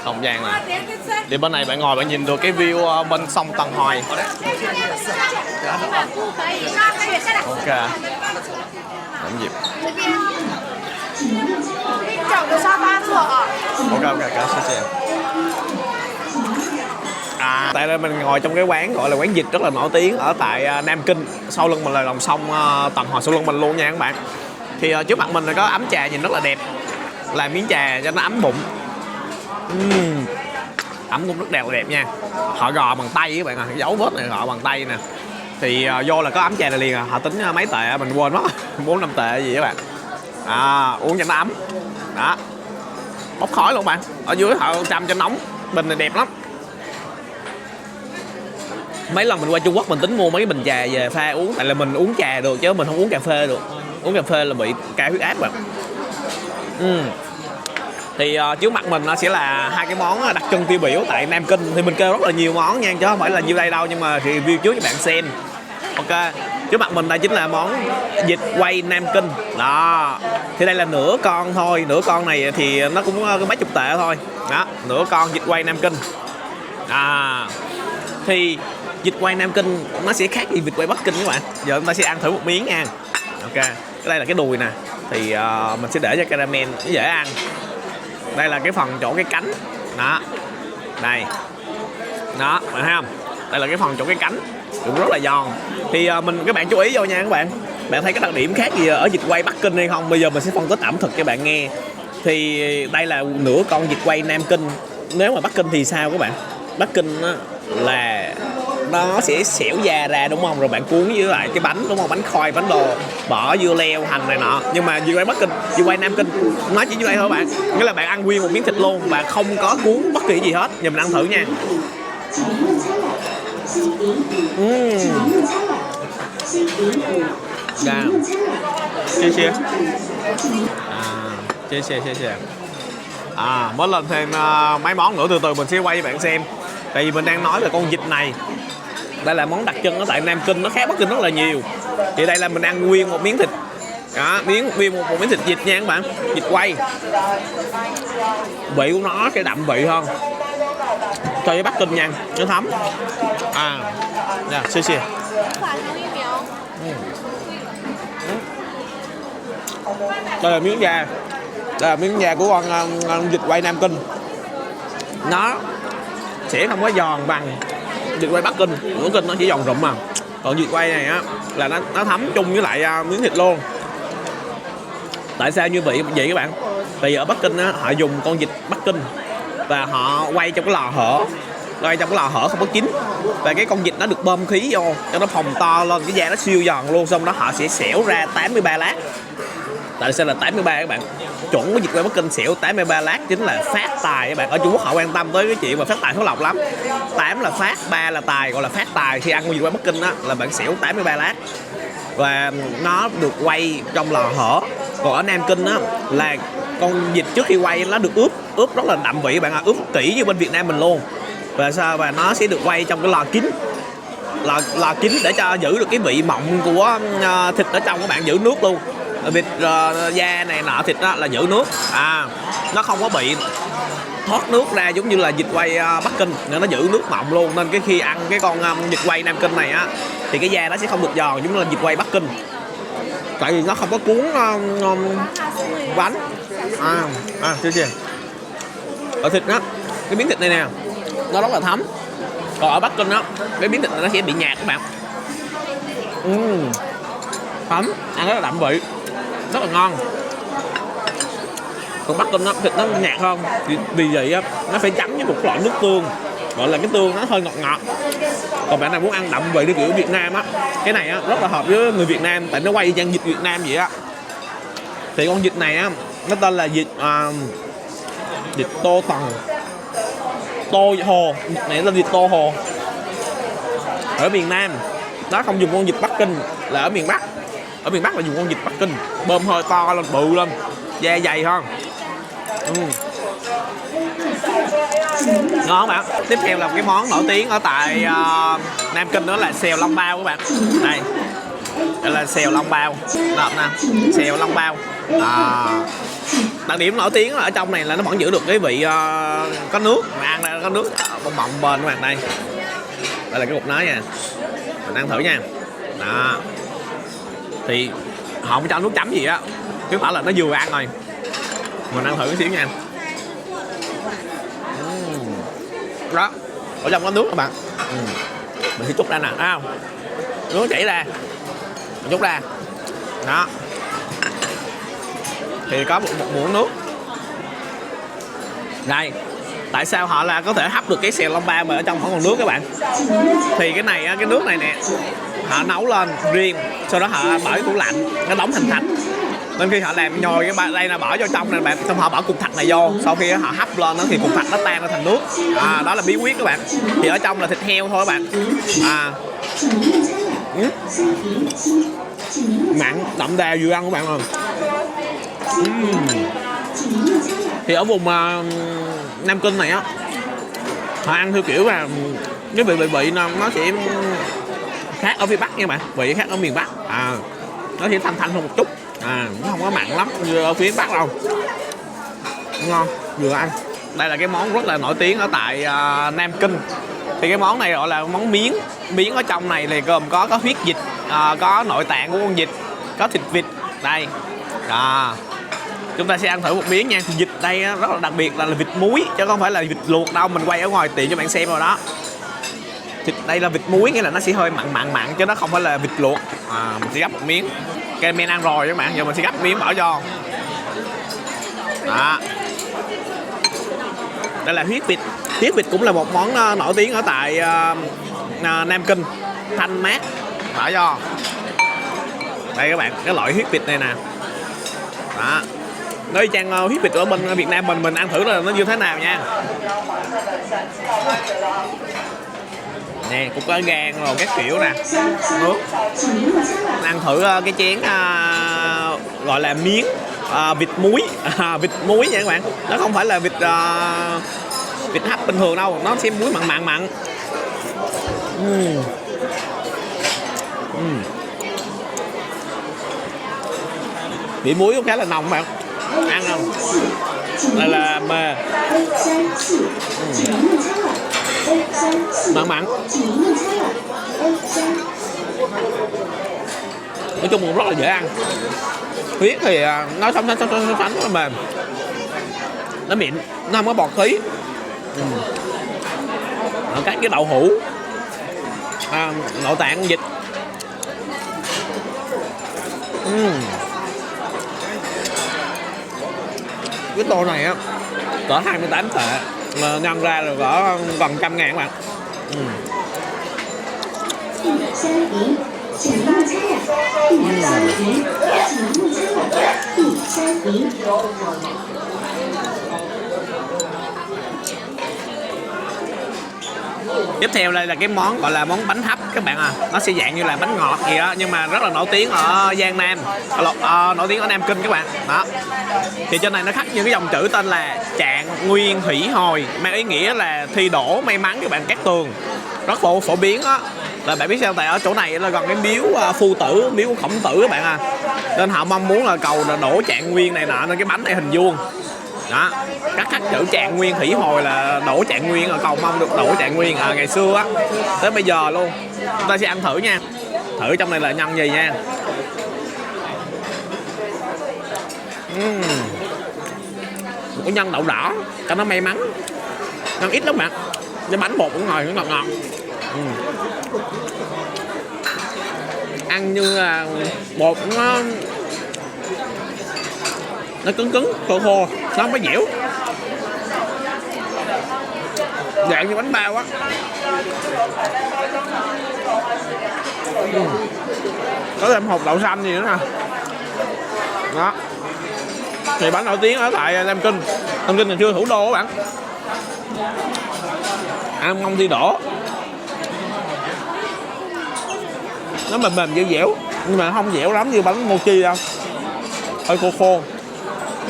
Không gian nè. Thì bên này bạn ngồi bạn nhìn được cái view bên sông Tân Hoài. Ok. Làm dịp. Ok, cảm ơn. Tại đây mình ngồi trong cái quán gọi là quán vịt rất là nổi tiếng ở tại Nam Kinh. Sau lưng mình là dòng sông Tân Hoài sau lưng mình luôn nha các bạn. Thì trước mặt mình là có ấm trà nhìn rất là đẹp. Làm miếng trà cho nó ấm bụng. Ấm cũng rất đẹp nha. Họ gò bằng tay các bạn à, dấu vết này họ bằng tay nè. Thì vô là có ấm trà này liền à. Họ tính mấy tệ mình quên mất 4-5 tệ gì các bạn. Uống cho nó ấm. Đó. Bốc khói luôn bạn. Ở dưới họ chăm cho nóng. Bình này đẹp lắm. Mấy lần mình qua Trung Quốc mình tính mua mấy cái bình trà về pha uống. Tại là mình uống trà được chứ mình không uống cà phê được. Uống cà phê là bị cao huyết áp bạn. Thì trước mặt mình nó sẽ là hai cái món đặc trưng tiêu biểu tại Nam Kinh. Thì mình kêu rất là nhiều món nha, chứ không phải là nhiêu đây đâu. Nhưng mà review trước cho bạn xem. Ok, trước mặt mình đây chính là món vịt quay Nam Kinh. Đó, thì đây là nửa con thôi. Nửa con này thì nó cũng có mấy chục tệ thôi. Đó, nửa con vịt quay Nam Kinh. Thì vịt quay Nam Kinh nó sẽ khác gì vịt quay Bắc Kinh các bạn. Giờ chúng ta sẽ ăn thử một miếng nha. Ok, cái đây là cái đùi nè. Thì mình sẽ để cho caramel nó dễ ăn. Đây là cái phần chỗ cái cánh. Đó. Đây. Đó, bạn thấy không? Đây là cái phần chỗ cái cánh. Cũng rất là giòn. Thì các bạn chú ý vô nha các bạn. Bạn thấy cái đặc điểm khác gì ở vịt quay Bắc Kinh hay không? Bây giờ mình sẽ phân tích ẩm thực cho bạn nghe. Thì đây là nửa con vịt quay Nam Kinh. Nếu mà Bắc Kinh thì sao các bạn? Bắc Kinh là nó sẽ xẻo da ra đúng không? Rồi bạn cuốn với lại cái bánh đúng không? Bánh khoai, bánh đồ, bỏ dưa leo, hành này nọ. Nhưng mà vịt quay Bắc Kinh, vịt quay Nam Kinh nó chỉ như đây thôi bạn. Nghĩa là bạn ăn nguyên một miếng thịt luôn, bạn không có cuốn bất kỳ gì hết. Giờ mình ăn thử nha. Chia. Mới lên thêm mấy món nữa, từ từ mình sẽ quay cho bạn xem. Tại vì mình đang nói về con vịt này. Đây là món đặc trưng ở tại Nam Kinh, nó khác Bắc Kinh rất là nhiều. Thì đây là mình ăn nguyên một miếng thịt. Đó, nguyên một miếng thịt vịt nha các bạn. Vịt quay. Vị của nó cái đậm vị hơn. Cho với Bắc Kinh nha, nó thấm. Xìa. Đây là miếng da. Đây là miếng da của con vịt quay Nam Kinh. Nó sẽ không có giòn bằng vịt quay Bắc Kinh. Bắc Kinh nó chỉ giòn rụm mà. Còn vịt quay này á là nó thấm chung với lại miếng thịt luôn. Tại sao như vậy các bạn? Tại vì ở Bắc Kinh á, họ dùng con vịt Bắc Kinh và họ quay trong cái lò hở. Quay trong cái lò hở không có kín. Và cái con vịt nó được bơm khí vô cho nó phồng to lên, cái da nó siêu giòn luôn. Xong đó họ sẽ xẻo ra 83 lát. Tại sao là 83 các bạn? Chuẩn của vịt quay Bắc Kinh xẻo 83 lát chính là phát tài các bạn. Ở Trung Quốc họ quan tâm tới cái chuyện mà phát tài thuốc lộc lắm. 8 là phát, 3 là tài, gọi là phát tài. Khi ăn con vịt quay Bắc Kinh á là bạn xẻo 83 lát. và nó được quay trong lò hở. Còn ở Nam Kinh á là con vịt trước khi quay nó được ướp rất là đậm vị bạn ạ, ướp kỹ như bên Việt Nam mình luôn. Và nó sẽ được quay trong cái lò kín, lò kín để cho giữ được cái vị mọng của thịt ở trong, các bạn, giữ nước luôn. Vịt da này nọ thịt đó là giữ nước, nó không có bị thoát nước ra giống như là vịt quay Bắc Kinh, nên nó giữ nước mọng luôn. Nên cái khi ăn cái con vịt quay Nam Kinh này á thì cái da nó sẽ không được giòn giống như là vịt quay Bắc Kinh, tại vì nó không có cuốn bánh. Chưa ở thịt đó, cái miếng thịt này nè nó rất là thấm. Còn ở Bắc Kinh á cái miếng thịt này nó sẽ bị nhạt các bạn. Thấm, ăn rất là đậm vị, rất là ngon. Còn Bắc Kinh á thịt nó nhạt hơn, vì vậy á nó phải chấm với một loại nước tương, gọi là cái tương nó hơi ngọt ngọt. Còn bạn nào muốn ăn đậm vị như kiểu Việt Nam á, cái này á rất là hợp với người Việt Nam, tại nó quay như vịt Việt Nam vậy á. Thì con vịt này á nó tên là vịt tô tần, tô hồ, này là vịt tô hồ ở miền Nam. Nó không dùng con vịt Bắc Kinh là ở miền Bắc. Ở miền Bắc là dùng con vịt Bắc Kinh, bơm hơi to lên, bự lên, da dày hơn. Ngon bạn. Tiếp theo là một cái món nổi tiếng ở tại Nam Kinh, đó là xèo Long Bao các bạn. Đây là xèo Long Bao. Đợt nè, xèo Long Bao. Đặc điểm nổi tiếng là ở trong này là nó vẫn giữ được cái vị có nước, mà ăn ra có nước bong bọng bên các bạn. Đây là cái cục nới nha, mình ăn thử nha. Đó, thì họ không cho nước chấm gì á, cứ bảo là nó vừa ăn rồi. Mình ăn thử cái xíu nha. Đó, ở trong có nước các bạn. Mình sẽ trút ra nè, thấy không? Nước chảy ra, mình trút ra. Đó, thì có một muỗng nước. Đây, tại sao họ là có thể hấp được cái xèo Long Bao mà ở trong không còn nước các bạn? Thì cái này, cái nước này nè, họ nấu lên riêng, sau đó họ bỏ cái tủ lạnh, nó đóng thành thạch. Nên khi họ làm nhồi cái đây là bỏ vô trong này bạn, xong họ bỏ cục thạch này vô, sau khi họ hấp lên thì cục thạch nó tan ra thành nước. Đó là bí quyết các bạn. Thì ở trong là thịt heo thôi các bạn. Mặn đậm đà vừa ăn các bạn ơi. Thì ở vùng Nam Kinh này á, họ ăn theo kiểu là cái vị nó sẽ khác ở phía Bắc nha bạn, vị khác ở miền Bắc. Nó sẽ thanh hơn một chút, nó không có mặn lắm như ở phía Bắc đâu. Ngon, vừa ăn. Đây là cái món rất là nổi tiếng ở tại Nam Kinh. Thì cái món này gọi là món miến. Miến ở trong này thì gồm có huyết vịt, có nội tạng của con vịt, có thịt vịt. Đây, chúng ta sẽ ăn thử một miếng nha. Vịt đây rất là đặc biệt là vịt muối, chứ không phải là vịt luộc đâu. Mình quay ở ngoài tiệm cho bạn xem rồi đó. Thịt đây là vịt muối, nghĩa là nó sẽ hơi mặn chứ nó không phải là vịt luộc. Mình sẽ gắp một miếng. Cái men ăn rồi các bạn, giờ mình sẽ gắp miếng bỏ vô. Đó, đây là huyết vịt. Huyết vịt cũng là một món nổi tiếng ở tại Nam Kinh, thanh mát, bỏ vô. Đây các bạn, cái loại huyết vịt này nè. Đó, nó y chang huyết vịt ở bên Việt Nam mình ăn thử là nó như thế nào nha. Nè, cũng có gan rồi các kiểu nè, nước. Ăn thử cái chén gọi là miếng vịt muối, vịt muối nha các bạn. Nó không phải là vịt hấp bình thường đâu, nó sẽ muối mặn. Vị muối cũng khá là nồng các bạn. Ăn không? Đây là mề. Mặn. Nói chung cũng rất là dễ ăn. Huyết thì nó sánh rất là mềm, nó mịn, nó không có bọt khí. Các cái đậu hũ, nội tạng con vịt. Cái tô này á cỡ 28 tệ mà nhân ra rồi cỡ gần 100.000 các bạn. Tiếp theo đây là cái món gọi là món bánh hấp các bạn à. Nó sẽ dạng như là bánh ngọt gì đó, nhưng mà rất là nổi tiếng ở Giang Nam, nổi tiếng ở Nam Kinh các bạn. Đó. Thì trên này nó khắc những cái dòng chữ tên là Trạng Nguyên Hỷ Hồi, mang ý nghĩa là thi đỗ may mắn các bạn, cát tường. Rất phổ biến á. Là bạn biết sao, tại ở chỗ này là gần cái miếu Phu Tử, miếu của Khổng Tử các bạn à. Nên họ mong muốn là cầu là đỗ Trạng Nguyên này nọ, nên cái bánh này hình vuông. Đó, các khắc chữ Trạng Nguyên Hỷ Hồi là đỗ Trạng Nguyên, là cầu mong được đỗ Trạng Nguyên ngày xưa á, tới bây giờ luôn. Chúng ta sẽ ăn thử nha, thử trong này là nhân gì nha. Một nhân đậu đỏ cho nó may mắn, nhân ít lắm bạn, cái bánh bột cũng ngồi nó ngọt ngọt. Ăn như là bột nó cứng cứng khô khô, nó không có dẻo, dạng như bánh bao á. Có thêm hột đậu xanh gì nữa nè. Đó, thì bánh nổi tiếng ở tại Nam Kinh. Nam Kinh là chưa thủ đô các bạn. Ăn ngon thi đổ, nó mềm mềm dẻo dẻo, nhưng mà không dẻo lắm như bánh mochi đâu, hơi khô khô,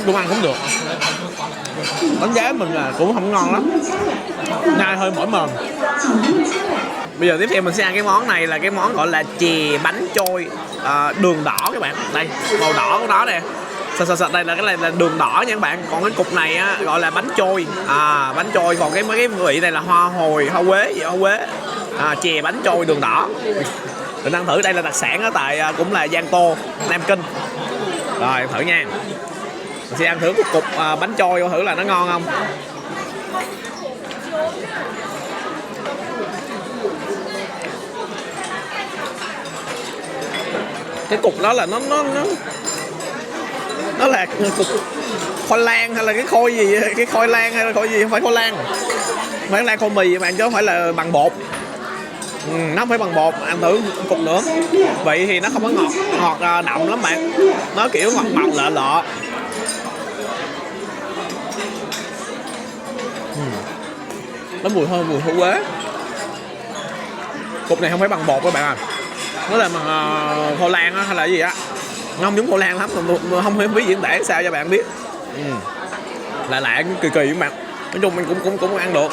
cũng ăn cũng được. Đánh giá mình là cũng không ngon lắm, nhai hơi mỏi mồm. Bây giờ tiếp theo mình sẽ ăn cái món này, là cái món gọi là chè bánh trôi đường đỏ các bạn. Đây, màu đỏ của nó nè, sạch đây là cái này là đường đỏ nha các bạn. Còn cái cục này á, gọi là bánh trôi, bánh trôi. Còn mấy cái vị này là hoa hồi, hoa quế, hoa quế, chè bánh trôi đường đỏ. Mình ăn thử, đây là đặc sản ở tại cũng là Giang Tô, Nam Kinh. Rồi thử nha, mình sẽ ăn thử một cục bánh trôi thử là nó ngon không. Cái cục đó là nó là cục khoai lang hay là cái khôi gì, cái khôi lang hay là khôi gì, không phải khôi lang, phải lang khôi mì các bạn, chứ không phải là bằng bột. Nó không phải bằng bột. Ăn thử cục nữa, vị thì nó không có ngọt đậm lắm bạn, nó kiểu ngọt ngọt lợ lợ. Nó mùi hôi quế. Cục này không phải bằng bột các bạn à, nó là bằng khô lan á hay là gì á, nó không giống khô lan lắm, không biết diễn tả sao cho bạn biết. Lạ kỳ kỳ các bạn, nói chung mình cũng ăn được.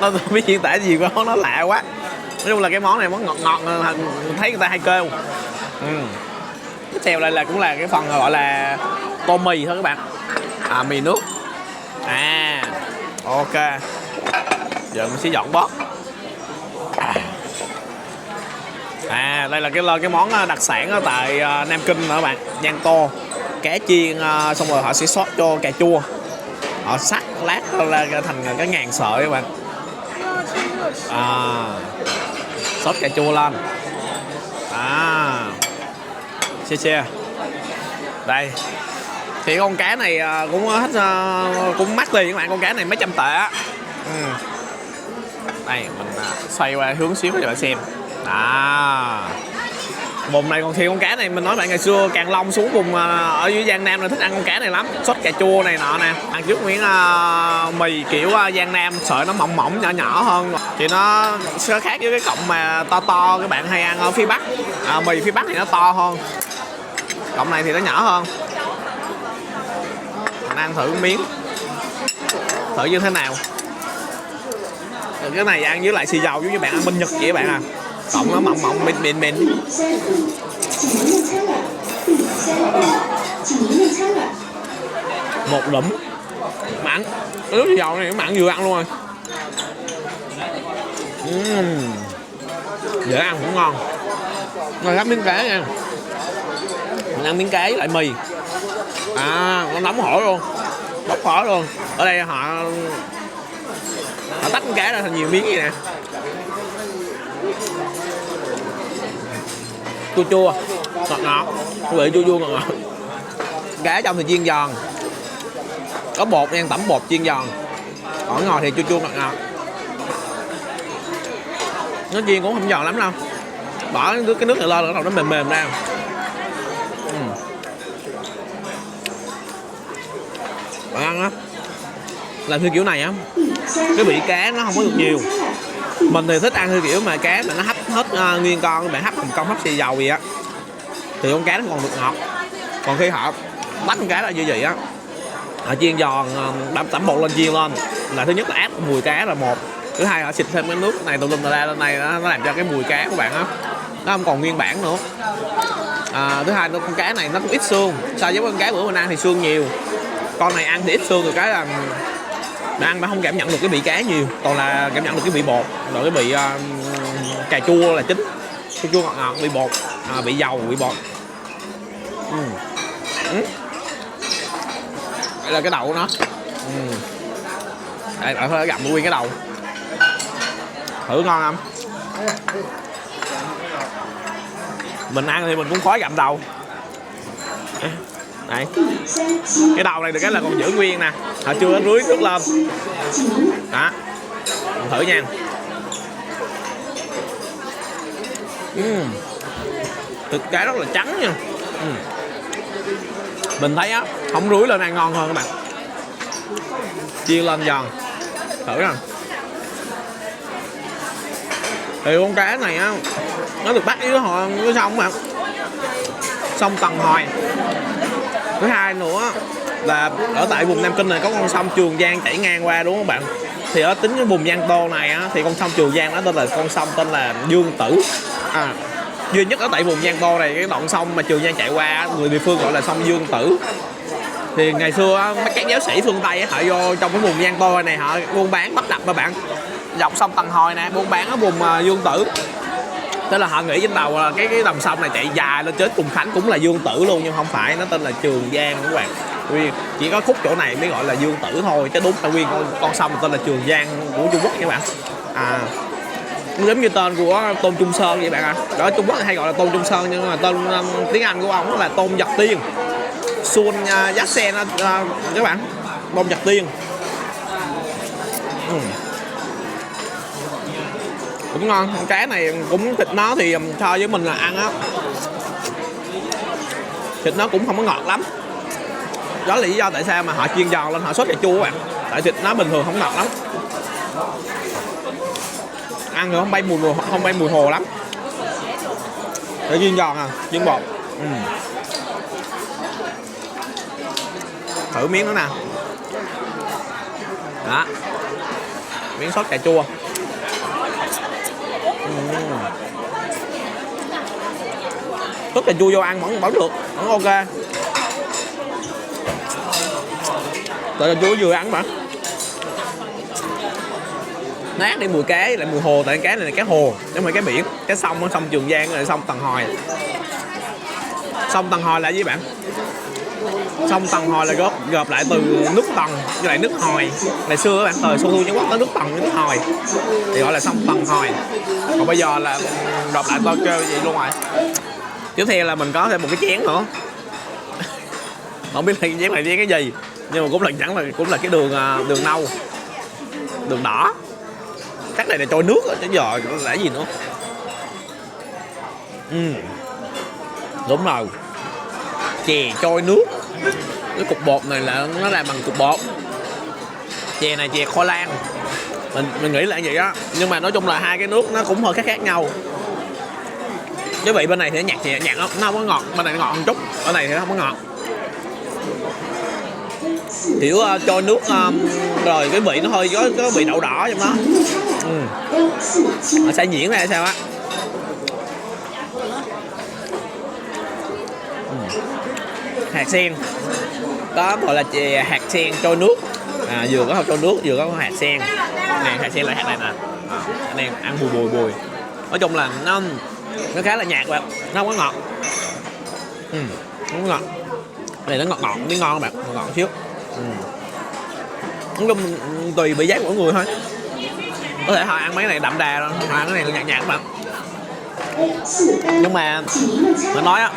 Nó không biết diễn tả gì của nó lạ quá. Nói chung là cái món này món ngọt ngọt, thấy người ta hay kêu. Tiếp theo đây là cũng là cái phần gọi là tô mì thôi các bạn, mì nước. Ok, giờ mình sẽ dọn bớt. Đây là cái món đặc sản ở tại Nam Kinh nữa các bạn, Giang Tô. Cá chiên xong rồi họ sẽ xót cho cà chua, họ sắc lát ra thành cái ngàn sợi các bạn. Xót cà chua lên. Xe đây thì con cá này cũng hết, cũng mắc tiền các bạn. Con cá này mấy trăm tệ á. Đây mình xoay qua hướng xíu cho bạn xem. Vùng này còn thì con cá này mình nói bạn, ngày xưa Càng Long xuống vùng ở dưới Giang Nam là thích ăn con cá này lắm, sốt cà chua này nọ nè. Ăn trước miếng mì kiểu Giang Nam, sợi nó mỏng mỏng nhỏ nhỏ hơn thì nó sẽ khác với cái cọng mà to to các bạn hay ăn ở phía Bắc. Mì phía Bắc thì nó to hơn, cọng này thì nó nhỏ hơn. Mình ăn thử miếng thử như thế nào. Cái này ăn với lại xì dầu giống như bạn ăn bên Nhật vậy các bạn à, cọng nó mỏng mỏng mịn. Một lụm mặn, nước xì dầu này mặn vừa ăn luôn rồi. Dễ ăn cũng ngon. Rồi gắp miếng cá nha, mình ăn miếng cá với lại mì. Nó nóng hổi luôn, bốc hổi luôn. Ở đây họ tách con cá ra thành nhiều miếng vậy nè. Chua chua, ngọt ngọt, vị chua chua ngọt ngọt. Cá trong thì chiên giòn, có bột nha, tẩm bột chiên giòn. Còn ngọt thì chua chua ngọt ngọt. Nó chiên cũng không giòn lắm đâu, bỏ cái nước này lên rồi nó mềm mềm ra. Bạn ăn á, làm theo kiểu này á, cái vị cá nó không có được nhiều. Mình thì thích ăn theo kiểu mà cá mà nó hấp hết nguyên con, bạn hấp thành công hấp xì dầu gì á, thì con cá nó còn được ngọt. Còn khi họ bắt con cá ra như vậy á, họ chiên giòn tẩm bột lên chiên lên, là thứ nhất là át mùi cá là một, thứ hai họ xịt thêm cái nước này tùm lum ra lên này, nó làm cho cái mùi cá của bạn á nó không còn nguyên bản nữa. Thứ hai con cá này nó cũng ít xương, so với con cá bữa mình ăn thì xương nhiều, con này ăn thì ít xương, rồi cái là mà ăn mà không cảm nhận được cái vị cá nhiều, còn là cảm nhận được cái vị bột, rồi cái vị cà chua là chính, chua chua ngọt ngọt, vị bột, vị dầu, vị bột. Đây là cái đậu của nó. Đây bạn phải gặm nguyên cái đầu, thử ngon không? Mình ăn thì mình cũng khó gặm đầu. Đây, cái đầu này được cái là còn giữ nguyên nè, họ chưa rưới nước lên đó. Mình thử nha. Thịt cá rất là trắng nha. Mình thấy á, không rưới lên ăn ngon hơn các bạn, chiên lên giòn. Thử nè. Thì con cá này á, nó được bắt với họ cái sông mà, sông Tần Hoài. Thứ hai nữa là ở tại vùng Nam Kinh này có con sông Trường Giang chảy ngang qua, đúng không bạn? Thì ở tính cái vùng Giang Tô này á, thì con sông Trường Giang đó tên là con sông tên là Dương Tử. Duy nhất ở tại vùng Giang Tô này, cái đoạn sông mà Trường Giang chạy qua, người địa phương gọi là sông Dương Tử. Thì ngày xưa mấy các giáo sĩ phương Tây họ vô trong cái vùng Giang Tô này họ buôn bán bắt đập mà bạn, dọc sông Tần Hoài nè, buôn bán ở vùng Dương Tử. Thế là họ nghĩ trên đầu là cái dòng sông này chạy dài lên chết Trùng Khánh cũng là Dương Tử luôn, nhưng không phải, nó tên là Trường Giang các bạn. Chỉ có khúc chỗ này mới gọi là Dương Tử thôi, chứ đúng là nguyên con sông tên là Trường Giang của Trung Quốc các bạn. Giống như tên của Tôn Trung Sơn vậy bạn ạ. Ở Trung Quốc hay gọi là Tôn Trung Sơn, nhưng mà tên tiếng Anh của ông là Tôn Giật Tiên, Sun Yat-sen các bạn, Tôn Giật Tiên. Cũng ngon, con cá này cũng thịt nó thì so với mình là ăn á, thịt nó cũng không có ngọt lắm. Đó là lý do tại sao mà họ chiên giòn lên họ sốt cà chua các bạn, tại thịt nó bình thường không ngọt lắm, ăn rồi không bay mùi hồ lắm. Để chiên giòn chiên bột. Thử miếng nữa nè, đó, miếng sốt cà chua. Sốt cà chua vô ăn vẫn được, vẫn ok. Tại cà chua vừa ăn mà nát đi mùi cá lại mùi hồ, tại cá này là cá hồ chứ không phải cá biển. Cá sông, sông Trường Giang là sông Tần Hoài. Sông Tần Hoài là gì bạn? Sông Tần Hoài là gộp lại từ nước Tần với lại nước Hồi. Ngày xưa các bạn, thời Xuân Thu Trung Quốc có nước Tần với nước Hồi thì gọi là sông Tần Hoài. Còn bây giờ là gộp lại tôi kêu vậy luôn rồi. Tiếp theo là mình có thêm một cái chén nữa. Không biết là cái chén này chén cái gì, nhưng mà cũng là cái đường nâu, đường đỏ. Chắc này là trôi nước rồi chứ giờ là gì nữa. Đúng rồi, chè trôi nước. Cái cục bột này là nó làm bằng cục bột. Chè này chè khoai lang, mình nghĩ là vậy đó, nhưng mà nói chung là hai cái nước nó cũng hơi khác nhau. Cái vị bên này thì nó nhạt lắm, nó không có ngọt, bên này nó ngọt một chút, bên này thì nó không có ngọt. Kiểu trôi nước rồi cái vị nó hơi có vị đậu đỏ trong đó. Nó sẽ diễn ra sao á. Hạt sen, đó gọi là chè hạt sen trôi nước. Vừa có trôi nước vừa có hạt sen. Này hạt sen là hạt này nè, anh em ăn bùi. Nói chung là nó khá là nhạt, bạn, nó không có ngọt. Không có ngọt. Này nó ngọt miếng ngon các bạn, ngọt xíu. Nói chung tùy vị giác của mỗi người thôi. Có thể họ ăn mấy này đậm đà rồi, họ ăn cái này nhạt các bạn. Nhưng mà mình nói á,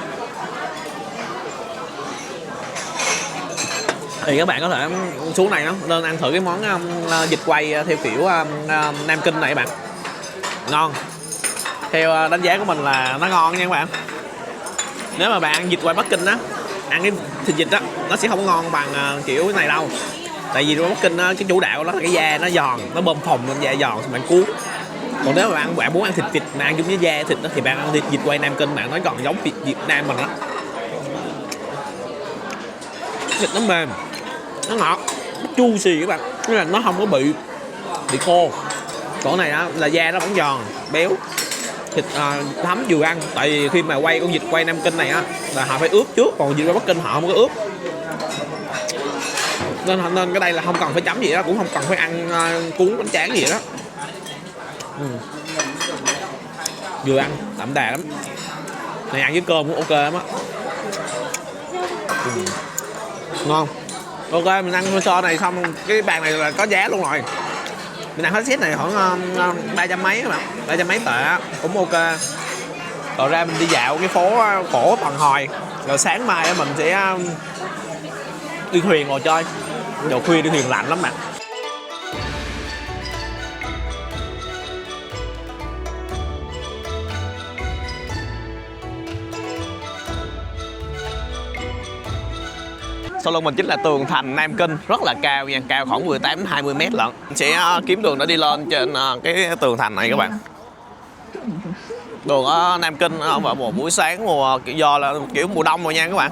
thì các bạn có thể xuống này nên ăn thử cái món vịt quay theo kiểu Nam Kinh này các bạn. Ngon. Theo đánh giá của mình là nó ngon nha các bạn. Nếu mà bạn ăn vịt quay Bắc Kinh á, ăn cái thịt vịt á, nó sẽ không ngon bằng kiểu này đâu. Tại vì Bắc Kinh á, cái chủ đạo đó là cái da nó giòn, nó bơm phồng lên da giòn xong bạn cuốn. Còn nếu mà bạn muốn ăn thịt vịt mà ăn chung với da thịt đó, thì bạn ăn thịt vịt quay Nam Kinh, bạn nói còn giống thịt Việt Nam mình đó. Thịt nó mềm, nó ngọt, nó juicy các bạn, tức là nó không có bị khô. Chỗ này á là da nó vẫn giòn, béo, thịt thấm vừa ăn. Tại vì khi mà quay con vịt quay Nam Kinh này á là họ phải ướp trước, còn vịt quay Bắc Kinh họ không có ướp. Nên cái đây là không cần phải chấm gì đó, cũng không cần phải ăn cuốn bánh tráng gì đó. Vừa ăn đậm đà lắm. Này ăn với cơm cũng ok lắm á. Ngon. Ok, mình ăn sơ này xong cái bàn này là có giá luôn rồi. Mình ăn hết set này khoảng 300 mấy các bạn, 300 mấy tệ cũng ok. Rồi ra mình đi dạo cái phố cổ Tần Hồi. Rồi sáng mai mình sẽ đi thuyền ngồi chơi. Giờ khuya đi thuyền lạnh lắm bạn. Sau lưng mình chính là tường thành Nam Kinh, rất là cao nha, cao khoảng 18-20 mét lận. Mình sẽ kiếm đường để đi lên trên cái tường thành này các bạn. Đường ở Nam Kinh vào một buổi sáng do là kiểu mùa đông rồi nha các bạn.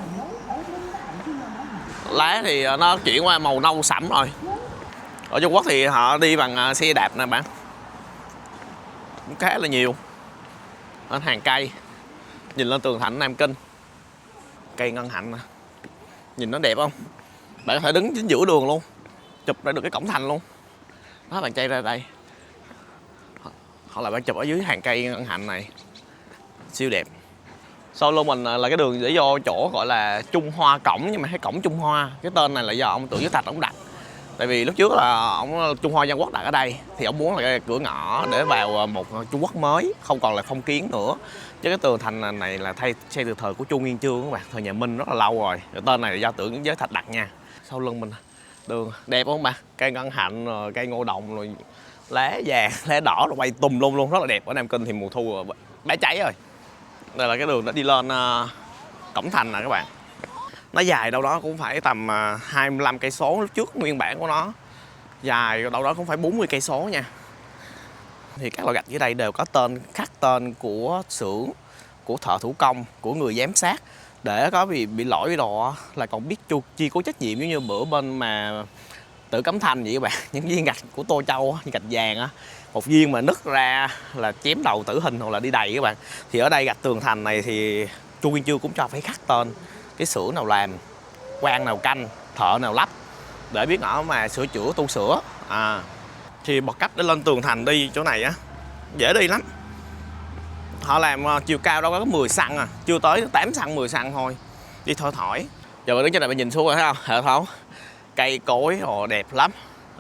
Lá thì nó chuyển qua màu nâu sẫm rồi. Ở Trung Quốc thì họ đi bằng xe đạp nè bạn, cũng khá là nhiều. Ở hàng cây, nhìn lên tường thành Nam Kinh, cây ngân hạnh nè, nhìn nó đẹp không? Bạn có thể đứng chính giữa đường luôn, chụp ra được cái cổng thành luôn. Đó, bạn chạy ra đây, hoặc là bạn chụp ở dưới hàng cây ngân hạnh này, siêu đẹp. Sau lưng mình là cái đường để vô chỗ gọi là Trung Hoa Cổng, nhưng mà cái cổng Trung Hoa, cái tên này là do ông Tưởng Giới Thạch ông đặt. Tại vì lúc trước là ông Trung Hoa Dân Quốc đặt ở đây, thì ông muốn là cái cửa ngõ để vào một Trung Quốc mới, không còn là phong kiến nữa. Chứ cái tường thành này là xây từ thời của Chu Nguyên Chương các bạn, thời nhà Minh rất là lâu rồi. Cái tên này là do Tưởng Giới Thạch đặt nha. Sau lưng mình đường đẹp không bạn? Cây ngân hạnh, rồi cây ngô đồng, rồi lá vàng, lá đỏ rồi bay tùm luôn, rất là đẹp. Ở Nam Kinh thì mùa thu bãi cháy rồi. Đây là cái đường đã đi lên cổng thành nè các bạn. Nó dài đâu đó cũng phải tầm 25 cây số, lúc trước nguyên bản của nó dài đâu đó cũng phải 40 cây số nha. Thì các loại gạch dưới đây đều có tên, khắc tên của xưởng, của thợ thủ công, của người giám sát, để có bị lỗi đồ là còn biết chi cố trách nhiệm. Giống như bữa bên mà Tử Cấm Thành vậy các bạn, những viên gạch của Tô Châu, gạch vàng á, một viên mà nứt ra là chém đầu tử hình hoặc là đi đầy các bạn. Thì ở đây gạch tường thành này thì Chu Nguyên Chương cũng cho phải khắc tên cái xưởng nào làm, quan nào canh, thợ nào lắp, để biết ở mà sửa chữa tu sửa. Thì bậc cấp để lên tường thành đi chỗ này á dễ đi lắm. Họ làm chiều cao đâu có 10 xăng chưa tới 8 xăng 10 xăng thôi, đi thôi thổi. Giờ đứng trên này mình nhìn xuống rồi thấy không, hệ thống cây cối đẹp lắm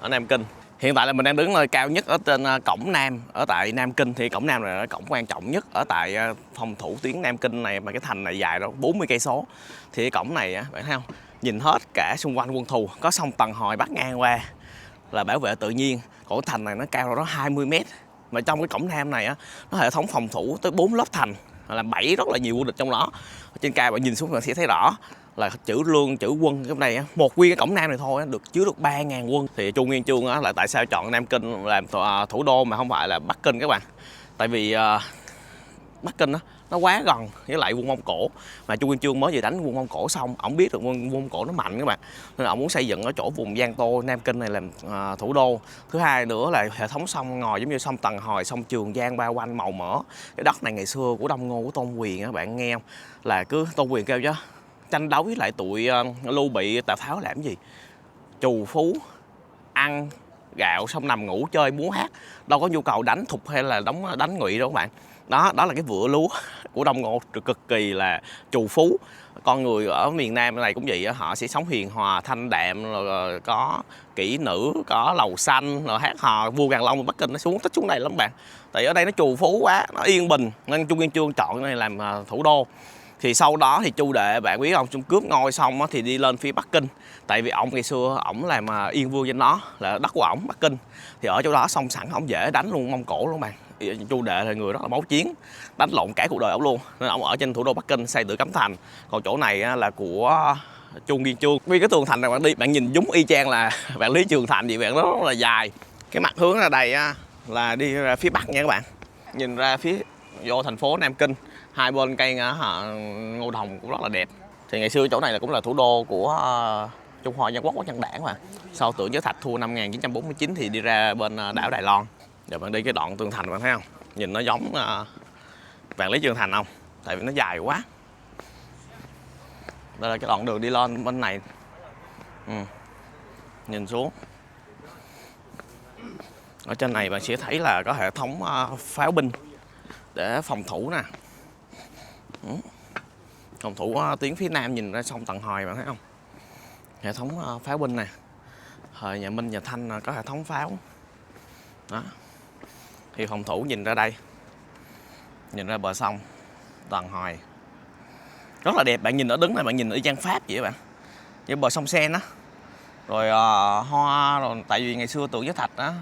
ở Nam Kinh. Hiện tại là mình đang đứng nơi cao nhất ở trên cổng Nam ở tại Nam Kinh. Thì cổng Nam là cổng quan trọng nhất ở tại phòng thủ tuyến Nam Kinh này, mà cái thành này dài đó 40 cây số. Thì cái cổng này bạn thấy không, nhìn hết cả xung quanh quân thù, có sông Tần Hồi bắc ngang qua là bảo vệ tự nhiên. Còn thành này nó cao đó 20 mét. Mà trong cái cổng Nam này nó hệ thống phòng thủ tới 4 lớp thành, là 7 rất là nhiều quân địch trong đó. Ở trên cao bạn nhìn xuống bạn sẽ thấy rõ là chữ lương, chữ quân trong này một nguyên cái cổng Nam này thôi được chứa được 3.000 quân. Thì Chu Nguyên Chương là tại sao chọn Nam Kinh làm thủ đô mà không phải là Bắc Kinh các bạn? Tại vì Bắc Kinh nó quá gần với lại quân Mông Cổ, mà Chu Nguyên Chương mới vừa đánh quân Mông Cổ xong, ổng biết được quân Mông Cổ nó mạnh các bạn, nên là ổng muốn xây dựng ở chỗ vùng Giang Tô, Nam Kinh này làm thủ đô. Thứ hai nữa là hệ thống sông ngòi giống như sông Tần Hồi, sông Trường Giang bao quanh màu mỡ. Cái đất này ngày xưa của Đông Ngô, của Tôn Quyền các bạn nghe không, là cứ Tôn Quyền kêu chứ tranh đấu với lại tụi Lưu Bị, Tào Tháo làm gì, trù phú, ăn gạo xong nằm ngủ chơi múa hát, đâu có nhu cầu đánh thục hay là đánh ngụy đâu các bạn. Đó là cái vựa lúa của Đông Ngô, cực kỳ là trù phú. Con người ở miền Nam này cũng vậy, họ sẽ sống hiền hòa thanh đạm, rồi có kỹ nữ, có lầu xanh, rồi hát hò. Vua Càn Long Bắc Kinh nó thích xuống đây lắm bạn, tại ở đây nó trù phú quá, nó yên bình, nên Chu Nguyên Chương chọn này làm thủ đô. Thì sau đó thì Chu Đệ bạn biết không, cướp ngôi xong thì đi lên phía Bắc Kinh. Tại vì ông ngày xưa ổng làm yên vương trên đó, là đất của ổng Bắc Kinh. Thì ở chỗ đó xong sẵn ổng dễ đánh luôn Mông Cổ luôn bạn. Chu Đệ là người rất là máu chiến, đánh lộn cả cuộc đời ổng luôn, nên ổng ở trên thủ đô Bắc Kinh xây Tử Cấm Thành. Còn chỗ này là của Chu Nghiên Chương. Vì cái tường thành này bạn đi, bạn nhìn giống y chang là bạn Lý Trường Thành vậy, bạn, nó rất là dài. Cái mặt hướng ra đây á, là đi ra phía bắc nha các bạn. Nhìn ra phía vô thành phố Nam Kinh, hai bên cây ngô đồng cũng rất là đẹp. Thì ngày xưa chỗ này là cũng là thủ đô của Trung Hoa Dân Quốc Quốc Dân Đảng mà. Sau tưởng Giới Thạch thua năm 1949 thì đi ra bên đảo Đài Loan. Giờ bạn đi cái đoạn tường thành bạn thấy không? Nhìn nó giống Vạn Lý Trường Thành không? Tại vì nó dài quá. Đây là cái đoạn đường đi lên bên này. Nhìn xuống. Ở trên này bạn sẽ thấy là có hệ thống pháo binh để phòng thủ nè. Phòng thủ tuyến phía nam nhìn ra sông Tần Hồi bạn thấy không? Hệ thống pháo binh nè. Thời nhà Minh, nhà Thanh có hệ thống pháo. Đó. Thì phòng thủ nhìn ra đây. Nhìn ra bờ sông Tần Hồi. Rất là đẹp, bạn nhìn ở đứng này bạn nhìn ở Giang Pháp vậy bạn. Như bờ sông Sen á. Rồi hoa rồi, tại vì ngày xưa Tượng Giới Thạch á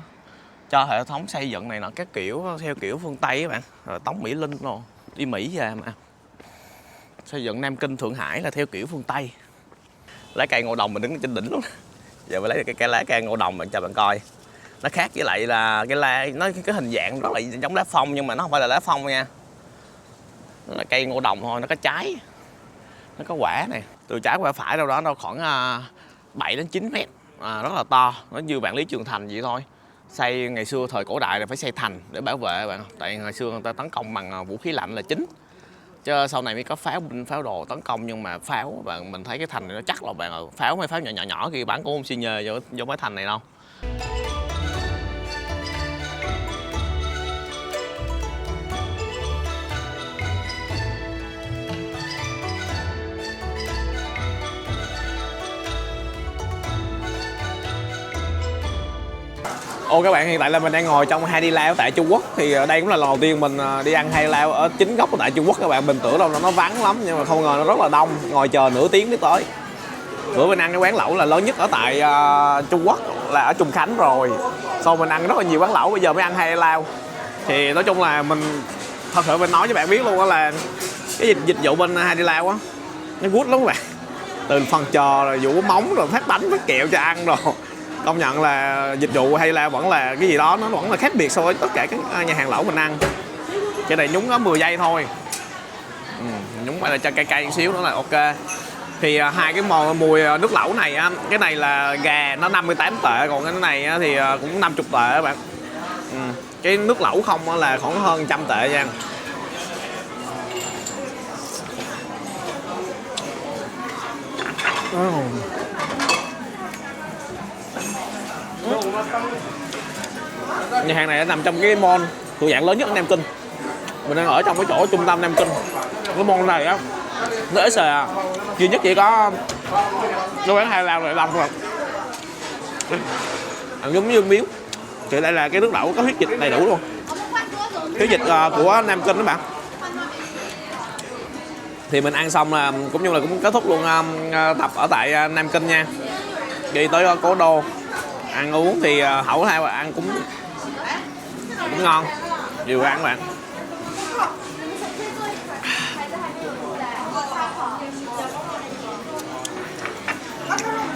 cho hệ thống xây dựng này nọ các kiểu theo kiểu phương Tây các bạn. Rồi Tống Mỹ Linh rồi đi Mỹ về mà. Xây dựng Nam Kinh, Thượng Hải là theo kiểu phương Tây. Lá cây ngô đồng mình đứng trên đỉnh luôn. Giờ mình lấy cái lá cây ngô đồng bạn cho bạn coi. Nó khác với lại là cái hình dạng rất là giống lá phong, nhưng mà nó không phải là lá phong nha. Nó là cây ngô đồng thôi, nó có trái, nó có quả này. Từ trái qua phải đâu đó nó khoảng 7 đến 9 mét, rất là to. Nó như Vạn Lý Trường Thành vậy thôi. Xây ngày xưa thời cổ đại là phải xây thành để bảo vệ bạn. Tại ngày xưa người ta tấn công bằng vũ khí lạnh là chính. Chứ sau này mới có pháo binh, pháo đồ tấn công, nhưng mà pháo bạn mình thấy cái thành này nó chắc là bạn pháo mấy pháo nhỏ nhỏ kia bán cũng không xi nhê vô cái thành này đâu. Ô các bạn, hiện tại là mình đang ngồi trong Hai Đi Lao tại Trung Quốc. Thì đây cũng là lần đầu tiên mình đi ăn Hai Đi Lao ở chính gốc tại Trung Quốc các bạn. Mình tưởng đâu nó vắng lắm nhưng mà không ngờ nó rất là đông, ngồi chờ nửa tiếng mới tới. Bữa mình ăn cái quán lẩu là lớn nhất ở tại Trung Quốc là ở Trùng Khánh rồi. Sau mình ăn rất là nhiều quán lẩu, bây giờ mới ăn Hai Đi Lao. Thì nói chung là mình thật sự mình nói cho bạn biết luôn đó là cái dịch vụ bên Hai Đi Lao á nó good lắm các bạn. Từ phần chờ rồi vũ móng rồi phát bánh phát kẹo cho ăn rồi. Công nhận là dịch vụ Hai Đi Lao vẫn là cái gì đó nó vẫn là khác biệt so với tất cả các nhà hàng lẩu mình ăn. Cái này nhúng có 10 giây thôi. Nhúng phải là cho cay cay một xíu nữa là ok. Thì hai cái mùi nước lẩu này á, cái này là gà nó 58 tệ, còn cái này thì cũng 50 tệ các bạn. Cái nước lẩu không là khoảng hơn 100 tệ nha. Nhà hàng này nằm trong cái mall thuộc dạng lớn nhất ở Nam Kinh. Mình đang ở trong cái chỗ trung tâm Nam Kinh. Cái mall này á nó ít xề à, duy nhất chỉ có cái quán Hai Đi Lao này đông thôi. Giống như miếng. Thì đây là cái nước lẩu có huyết dịch đầy đủ luôn. Huyết dịch của Nam Kinh đó bạn. Thì mình ăn xong là cũng như là cũng kết thúc luôn tập ở tại Nam Kinh nha. Đi tới Cố Đô ăn uống thì hậu hai ăn cũng ngon, vừa ăn các bạn.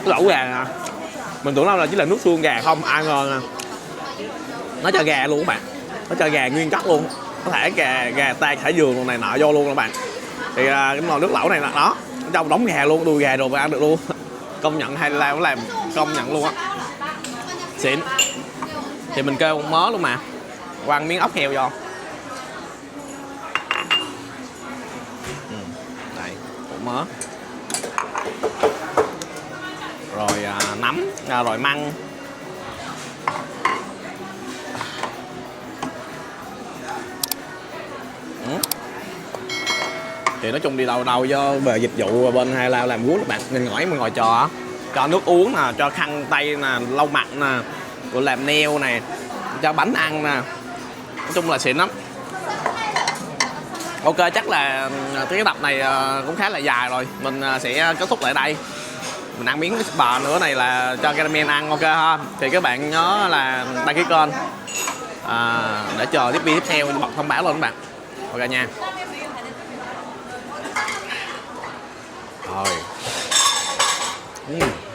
Lẩu gà nè, mình tưởng đâu là chỉ là nước xương gà không, ăn ngon nè. Nó cho gà luôn các bạn, nó cho gà nguyên chất luôn, có thể gà tay thả giường này nọ vô luôn các bạn. Thì cái nồi nước lẩu này là đó, trong đóng gà luôn, đùi gà rồi mà ăn được luôn. Công nhận Hai Đi Lao làm công nhận luôn á, xịn. Thì mình kêu con mớ luôn mà, quăng miếng ốc heo vô. Đây, củ mớ. Rồi nấm, rồi măng. Thì nói chung đi đâu do về dịch vụ bên Hai Đi Lao làm good các bạn. Nhìn ngỏi mà ngồi chờ cho nước uống nè, cho khăn tay nè, lau mặt nè, rồi làm nail nè, cho bánh ăn nè. Nói chung là xịn lắm. Ok, chắc là cái tập này cũng khá là dài rồi. Mình sẽ kết thúc lại đây. Mình ăn miếng bò nữa này là cho caramel ăn, ok ha. Thì các bạn nhớ là đăng ký kênh để chờ tiếp theo bật thông báo lên các bạn. Ok nha. Rồi Ừ.